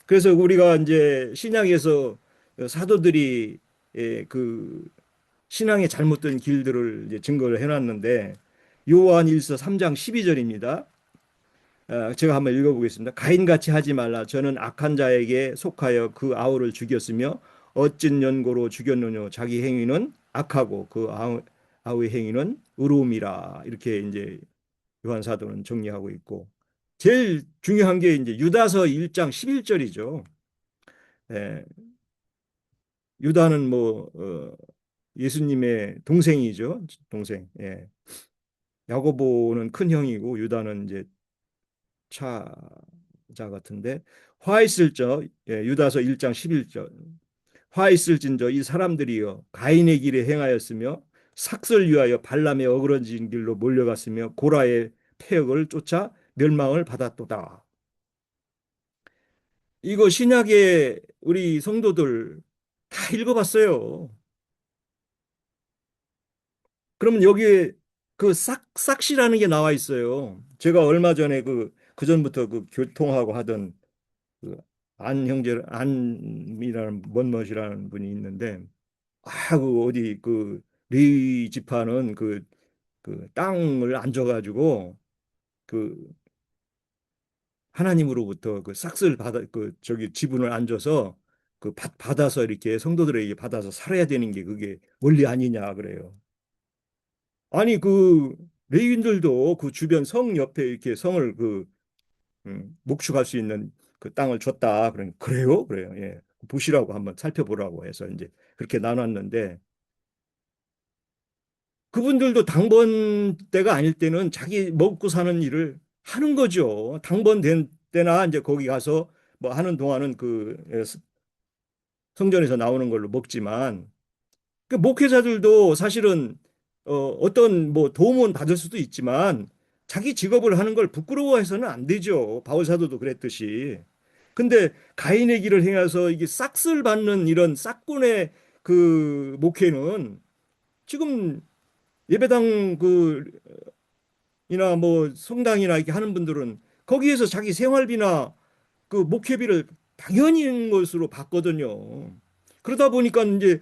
그래서 우리가 이제 신약에서 사도들이 그 신앙의 잘못된 길들을 이제 증거를 해놨는데 요한일서 3장 12절입니다. 제가 한번 읽어보겠습니다. 가인같이 하지 말라. 저는 악한 자에게 속하여 그 아우를 죽였으며 어찐 연고로 죽였느냐. 자기 행위는 악하고 그 아우의 행위는 의로움이라. 이렇게 이제 요한 사도는 정리하고 있고 제일 중요한 게 이제 유다서 1장 11절이죠. 예, 유다는 뭐 예수님의 동생이죠. 동생. 예. 야고보는 큰 형이고 유다는 이제 차자 같은데 화 있을저 유다서 1장 11절 화 있을진저 이 사람들이여 가인의 길에 행하였으며 삭설 위하여 발람의 어그러진 길로 몰려갔으며 고라의 패역을 쫓아 멸망을 받았도다. 이거 신약에 우리 성도들 다 읽어봤어요. 그러면 여기에 그 싹싹시라는 게 나와 있어요. 제가 얼마 전에 그 전부터 그 교통하고 하던 그 안 형제 안이라는 먼멋이라는 분이 있는데 그 어디 그 레위 지파는 그 땅을 안 줘가지고 그 하나님으로부터 그 싹스를 받아 그 저기 지분을 안 줘서 그 받아서 이렇게 성도들에게 받아서 살아야 되는 게 그게 원리 아니냐 그래요. 아니 그 레위인들도 그 주변 성 옆에 이렇게 성을 목축할 수 있는 그 땅을 줬다. 그러니 그래요? 그래요. 예. 보시라고 한번 살펴보라고 해서 이제 그렇게 나눴는데 그분들도 당번 때가 아닐 때는 자기 먹고 사는 일을 하는 거죠. 당번 된 때나 이제 거기 가서 뭐 하는 동안은 성전에서 나오는 걸로 먹지만 그 목회자들도 사실은 어떤 뭐 도움은 받을 수도 있지만 자기 직업을 하는 걸 부끄러워해서는 안 되죠. 바울 사도도 그랬듯이. 근데 가인의 길을 행해서 이게 싹쓸 받는 이런 싹군의 그 목회는 지금 예배당 이나 뭐 성당이나 이렇게 하는 분들은 거기에서 자기 생활비나 그 목회비를 당연히 있는 것으로 받거든요. 그러다 보니까 이제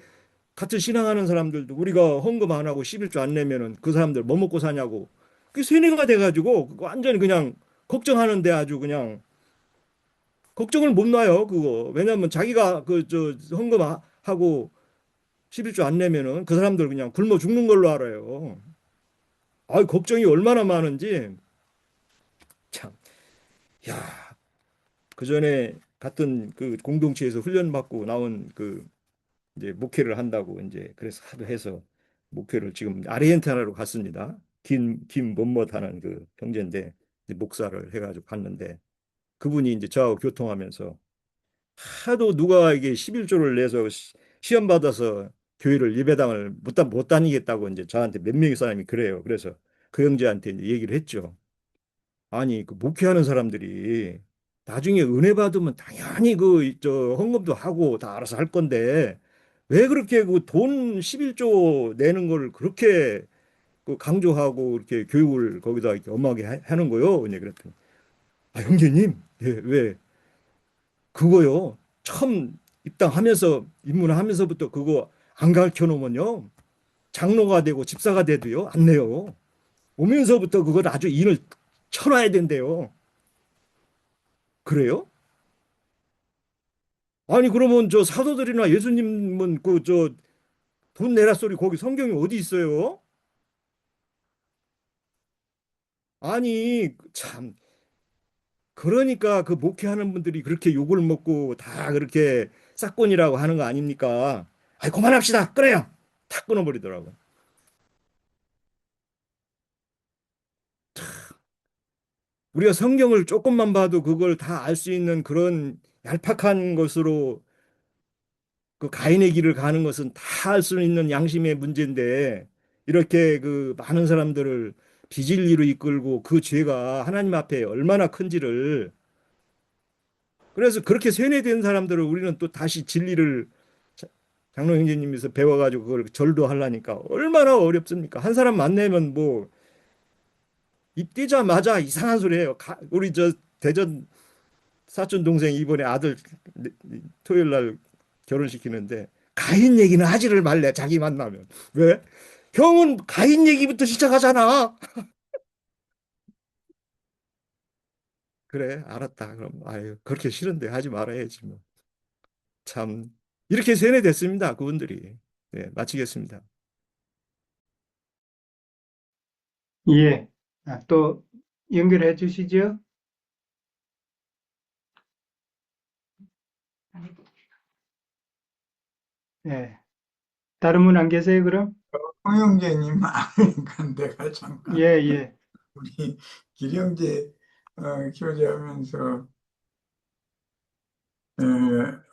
같은 신앙하는 사람들도 우리가 헌금 안 하고 11조 안 내면은 그 사람들 뭐 먹고 사냐고 그게 세뇌가 돼가지고 완전히 그냥 걱정하는데 아주 그냥 걱정을 못 놔요 그거 왜냐하면 자기가 그 저 헌금 하고 11조 안 내면은 그 사람들 그냥 굶어 죽는 걸로 알아요. 아 걱정이 얼마나 많은지 참. 야, 그 전에 같은 그 공동체에서 훈련받고 나온 그 이제 목회를 한다고 이제 그래서 하도 해서 목회를 지금 아르헨티나로 갔습니다. 김 못못 하는 그 형제인데 이제 목사를 해가지고 갔는데 그분이 이제 저하고 교통하면서 하도 누가 이게 11조를 내서 시험 받아서 교회를 예배당을 못 다니겠다고 이제 저한테 몇 명의 사람이 그래요. 그래서 그 형제한테 이제 얘기를 했죠. 아니 그 목회하는 사람들이 나중에 은혜 받으면 당연히 그 저 헌금도 하고 다 알아서 할 건데 왜 그렇게 그 돈 11조 내는 걸 그렇게 그 강조하고 이렇게 교육을 거기다 이렇게 엄하게 하는 거요? 이제 그랬더니 아 형제님 왜 그거요 처음 입당하면서 입문하면서부터 그거 안 가르쳐 놓으면요 장로가 되고 집사가 돼도요 안 내요. 오면서부터 그걸 아주 인을 쳐놔야 된대요. 그래요? 아니 그러면 저 사도들이나 예수님은 그 저 돈 내라 소리 거기 성경에 어디 있어요? 아니 참 그러니까 그 목회하는 분들이 그렇게 욕을 먹고 다 그렇게 싹권이라고 하는 거 아닙니까? 아이 그만합시다. 끊어요. 탁 끊어버리더라고. 우리가 성경을 조금만 봐도 그걸 다 알 수 있는 그런 얄팍한 것으로 그 가인의 길을 가는 것은 다 알 수 있는 양심의 문제인데 이렇게 그 많은 사람들을 비진리로 이끌고 그 죄가 하나님 앞에 얼마나 큰지를 그래서 그렇게 세뇌된 사람들을 우리는 또 다시 진리를 자- 장로 형제님께서 배워가지고 그걸 절도 하려니까 얼마나 어렵습니까? 한 사람 만나면 뭐 입되자마자 이상한 소리 해요. 우리 저 대전 사촌 동생 이번에 아들 토요일 날 결혼시키는데 가인 얘기는 하지를 말래 자기 만나면 왜? 형은 가인 얘기부터 시작하잖아. 그래 알았다. 그럼 아유 그렇게 싫은데 하지 말아야지 뭐. 참 이렇게 세뇌됐습니다 그분들이. 네 마치겠습니다. 예. 또 연결해 주시죠. 예. 다른 분 안 계세요, 그럼? 홍영재님, 그러니까 내가 예, 잠깐 예. 우리 길형제 교제하면서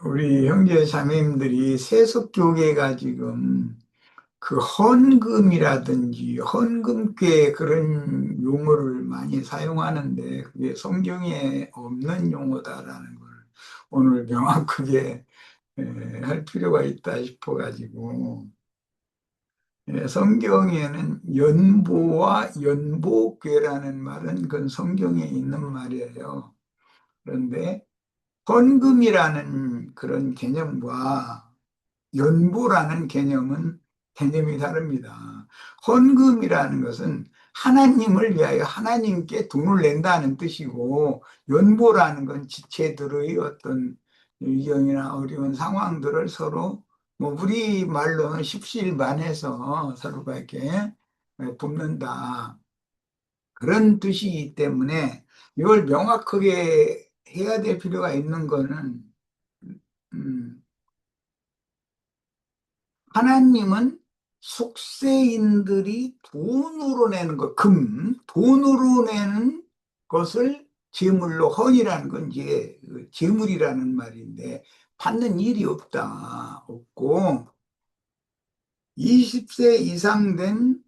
우리 형제 자매님들이 세속교계가 지금 그 헌금이라든지 헌금괴 그런 용어를 많이 사용하는데 그게 성경에 없는 용어다라는 걸 오늘 명확하게 할 필요가 있다 싶어가지고 성경에는 연보와 연보괴라는 말은 그건 성경에 있는 말이에요. 그런데 헌금이라는 그런 개념과 연보라는 개념은 개념이 다릅니다. 헌금이라는 것은 하나님을 위하여 하나님께 돈을 낸다는 뜻이고, 연보라는 건 지체들의 어떤 위경이나 어려운 상황들을 서로, 뭐, 우리 말로는 십시일반해서 서로가 이렇게 돕는다. 그런 뜻이기 때문에 이걸 명확하게 해야 될 필요가 있는 거는, 음, 하나님은 속세인들이 돈으로 내는 것, 돈으로 내는 것을 제물로, 헌이라는 건 이제 그 제물이라는 말인데, 받는 일이 없고, 20세 이상 된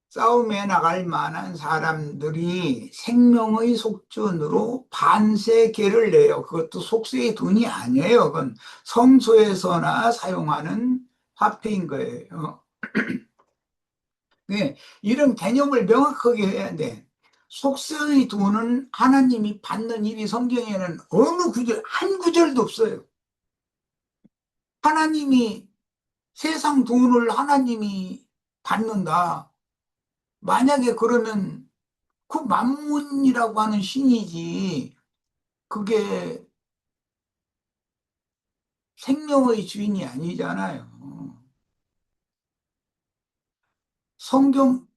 싸움에 나갈 만한 사람들이 생명의 속전으로 반세계를 내요. 그것도 속세의 돈이 아니에요. 그건 성소에서나 사용하는 화폐인 거예요. 네, 이런 개념을 명확하게 해야 돼. 속세의 돈은 하나님이 받는 일이 성경에는 어느 구절, 한 구절도 없어요. 하나님이 세상 돈을 하나님이 받는다. 만약에 그러면 그 만문이라고 하는 신이지 그게 생명의 주인이 아니잖아요. 성경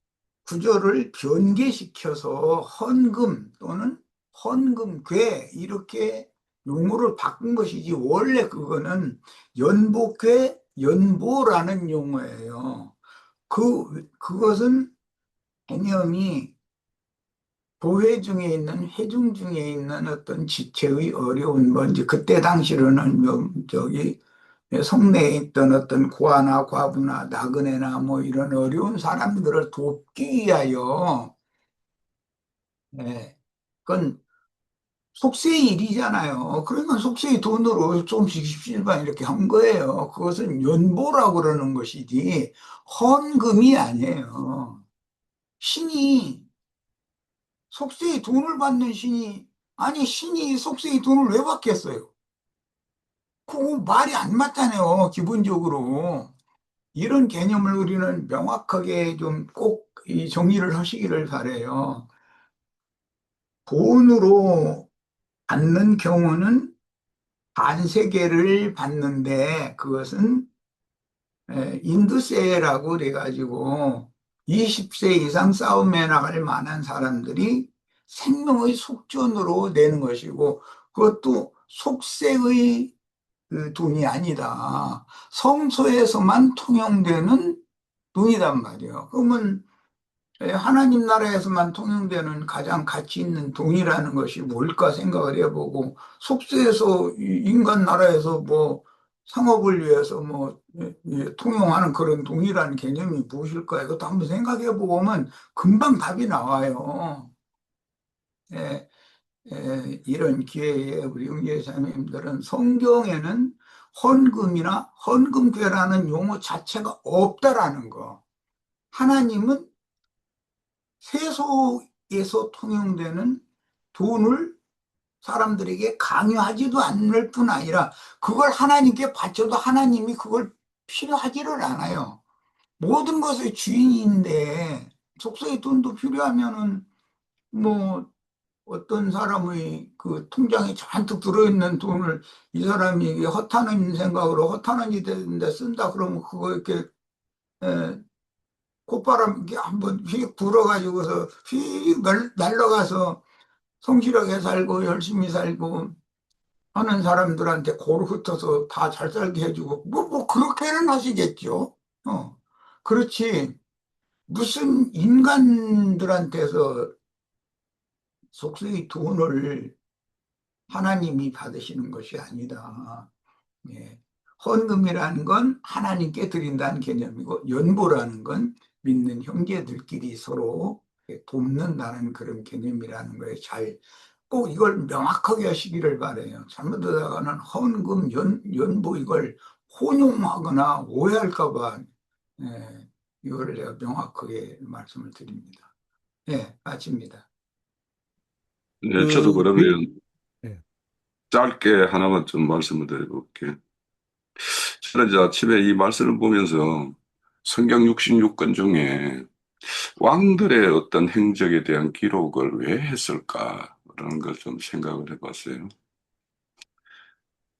구조를 변개시켜서 헌금 또는 헌금괴 이렇게 용어를 바꾼 것이지 원래 그거는 연복괴, 연보라는 용어예요. 그것은 개념이 교회 중에 있는 회중 중에 있는 어떤 지체의 어려운 뭐 이제 그때 당시로는 뭐 저기 성내에 있던 어떤 고아나 과부나 나그네나 뭐 이런 어려운 사람들을 돕기 위하여 예, 그건 속세의 일이잖아요. 그러니까 속세의 돈으로 조금씩 십시일반 이렇게 한 거예요. 그것은 연보라고 그러는 것이지 헌금이 아니에요. 신이 속세의 돈을 받는 신이 아니 신이 속세의 돈을 왜 받겠어요? 그거 말이 안 맞잖아요. 기본적으로 이런 개념을 우리는 명확하게 좀 꼭 이 정리를 하시기를 바래요. 돈으로 받는 경우는 반세계를 받는데 그것은 인드세라고 그래가지고 20세 이상 싸움에 나갈 만한 사람들이 생명의 속전으로 내는 것이고 그것도 속세의 그 돈이 아니다. 성소에서만 통용되는 돈이란 말이에요. 그러면 하나님 나라에서만 통용되는 가장 가치 있는 돈이라는 것이 뭘까 생각을 해보고 속세에서 인간 나라에서 뭐 상업을 위해서 뭐 통용하는 그런 동일한 개념이 무엇일까? 이것도 한번 생각해 보면 금방 답이 나와요. 예, 이런 기회에 우리 형제자매님들은 성경에는 헌금이나 헌금괴라는 용어 자체가 없다라는 거. 하나님은 세속에서 통용되는 돈을 사람들에게 강요하지도 않을 뿐 아니라 그걸 하나님께 바쳐도 하나님이 그걸 필요하지를 않아요. 모든 것의 주인인데 속세의 돈도 필요하면은 뭐 어떤 사람의 그 통장에 잔뜩 들어있는 돈을 이 사람이 허탄한 생각으로 허탄한 일에 쓴다 그러면 그거 이렇게 에, 콧바람 이렇게 한번 휙 불어가지고서 휙 날아가서 성실하게 살고 열심히 살고 하는 사람들한테 고루 흩어서 다 잘 살게 해주고 뭐 그렇게는 하시겠죠. 어. 그렇지 무슨 인간들한테서 속수의 돈을 하나님이 받으시는 것이 아니다. 예. 헌금이라는 건 하나님께 드린다는 개념이고 연보라는 건 믿는 형제들끼리 서로 돕는다는 그런 개념이라는 거에 잘 꼭 이걸 명확하게 하시기를 바래요. 잘못하다가는 헌금, 연보 이걸 혼용하거나 오해할까 봐 이거를 제가 명확하게 말씀을 드립니다. 예, 마칩니다. 네, 저도 그, 그러면 네. 짧게 하나만 좀 말씀을 드려볼게요. 저는 이제 아침에 이 말씀을 보면서 성경 66권 중에 왕들의 어떤 행적에 대한 기록을 왜 했을까? 라는 걸 좀 생각을 해봤어요.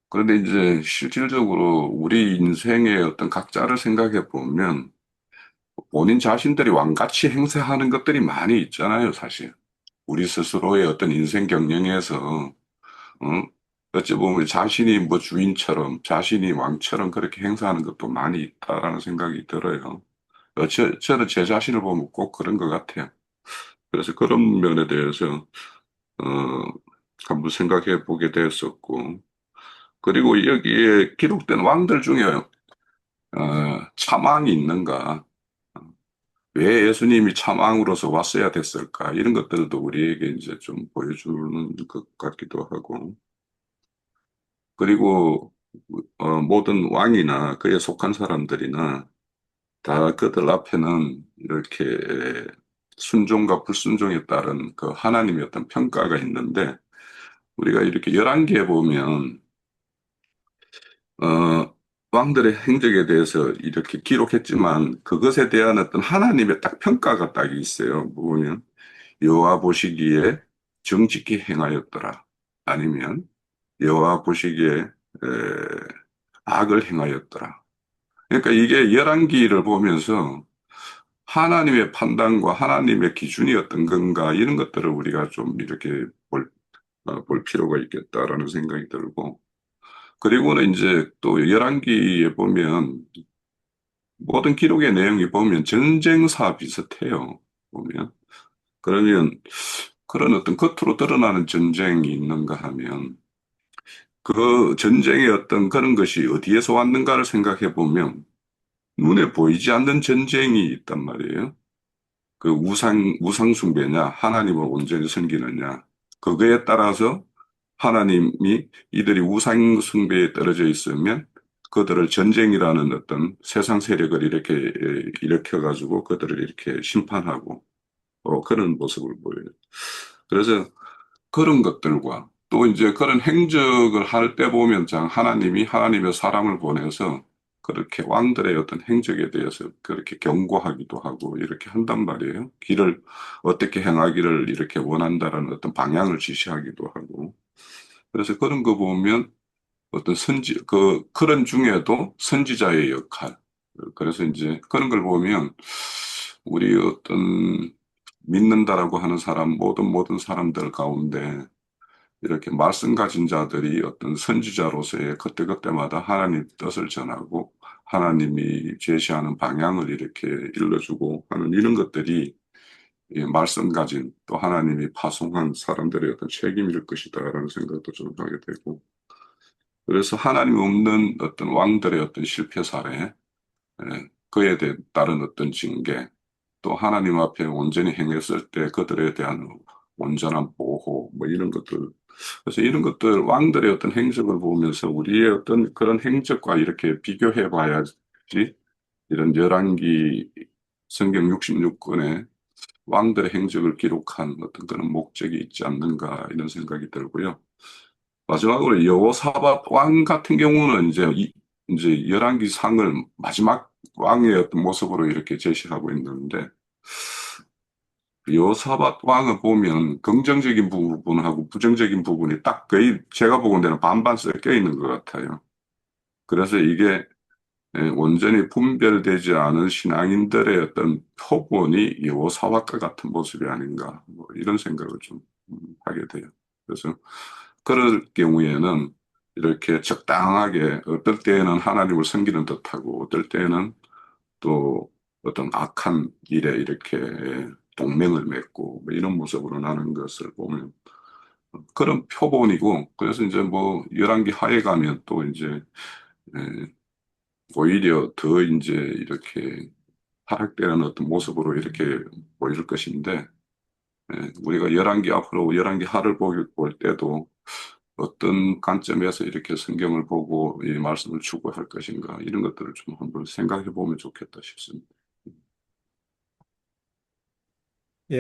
그런데 이제 실질적으로 우리 인생의 어떤 각자를 생각해 보면 본인 자신들이 왕같이 행세하는 것들이 많이 있잖아요, 사실. 우리 스스로의 어떤 인생 경영에서 어? 어찌 보면 자신이 뭐 주인처럼, 자신이 왕처럼 그렇게 행사하는 것도 많이 있다라는 생각이 들어요. 저는 제 자신을 보면 꼭 그런 것 같아요. 그래서 그런 면에 대해서, 어, 한번 생각해 보게 되었었고, 그리고 여기에 기록된 왕들 중에, 참왕이 있는가? 왜 예수님이 참왕으로서 왔어야 됐을까? 이런 것들도 우리에게 이제 좀 보여주는 것 같기도 하고, 그리고 모든 왕이나 그에 속한 사람들이나 다 그들 앞에는 이렇게 순종과 불순종에 따른 그 하나님의 어떤 평가가 있는데 우리가 이렇게 열왕기에 보면 왕들의 행적에 대해서 이렇게 기록했지만 그것에 대한 어떤 하나님의 딱 평가가 딱 있어요. 보면 여호와 보시기에 정직히 행하였더라. 아니면 여호와 보시기에 악을 행하였더라. 그러니까 이게 열왕기를 보면서 하나님의 판단과 하나님의 기준이 어떤 건가 이런 것들을 우리가 좀 이렇게 볼 필요가 있겠다라는 생각이 들고 그리고는 이제 또 열왕기에 보면 모든 기록의 내용이 보면 전쟁사 비슷해요. 보면 그러면 그런 어떤 겉으로 드러나는 전쟁이 있는가 하면 그 전쟁의 어떤 그런 것이 어디에서 왔는가를 생각해 보면 눈에 보이지 않는 전쟁이 있단 말이에요. 그 우상 숭배냐, 하나님을 온전히 섬기느냐, 그거에 따라서 하나님이 이들이 우상 숭배에 떨어져 있으면 그들을 전쟁이라는 어떤 세상 세력을 이렇게 일으켜가지고 그들을 이렇게 심판하고 그런 모습을 보여요. 그래서 그런 것들과 또 이제 그런 행적을 할 때 보면 장 하나님이 하나님의 사람을 보내서 그렇게 왕들의 어떤 행적에 대해서 그렇게 경고하기도 하고 이렇게 한단 말이에요. 길을 어떻게 행하기를 이렇게 원한다라는 어떤 방향을 지시하기도 하고. 그래서 그런 거 보면 어떤 그런 중에도 선지자의 역할. 그래서 이제 그런 걸 보면 우리 어떤 믿는다라고 하는 사람, 모든 사람들 가운데 이렇게 말씀 가진 자들이 어떤 선지자로서의 그때그때마다 하나님 뜻을 전하고 하나님이 제시하는 방향을 이렇게 일러주고 하는 이런 것들이 이 말씀 가진 또 하나님이 파송한 사람들의 어떤 책임일 것이다라는 생각도 좀 하게 되고 그래서 하나님 없는 어떤 왕들의 어떤 실패 사례, 그에 따른 어떤 징계, 또 하나님 앞에 온전히 행했을 때 그들에 대한 온전한 보호, 뭐 이런 것들. 그래서 이런 것들, 왕들의 어떤 행적을 보면서 우리의 어떤 그런 행적과 이렇게 비교해 봐야지, 이런 열왕기 성경 66권에 왕들의 행적을 기록한 어떤 그런 목적이 있지 않는가, 이런 생각이 들고요. 마지막으로 여호사밧 왕 같은 경우는 이제 열왕기 상을 마지막 왕의 어떤 모습으로 이렇게 제시하고 있는데, 여호사밧 왕을 보면 긍정적인 부분하고 부정적인 부분이 딱 거의 제가 보건대는 반반 섞여 있는 것 같아요. 그래서 이게 온전히 분별되지 않은 신앙인들의 어떤 표본이 여호사밧과 같은 모습이 아닌가, 뭐 이런 생각을 좀 하게 돼요. 그래서 그럴 경우에는 이렇게 적당하게 어떨 때에는 하나님을 섬기는 듯하고 어떨 때에는 또 어떤 악한 일에 이렇게 동맹을 맺고 뭐 이런 모습으로 나는 것을 보면 그런 표본이고, 그래서 이제 뭐 열왕기 하에 가면 또 이제 에, 오히려 더 이제 이렇게 타락되는 어떤 모습으로 이렇게 보일 것인데, 우리가 열왕기 앞으로 열왕기 하를 볼 때도 어떤 관점에서 이렇게 성경을 보고 이 말씀을 추구할 것인가, 이런 것들을 좀 한번 생각해 보면 좋겠다 싶습니다.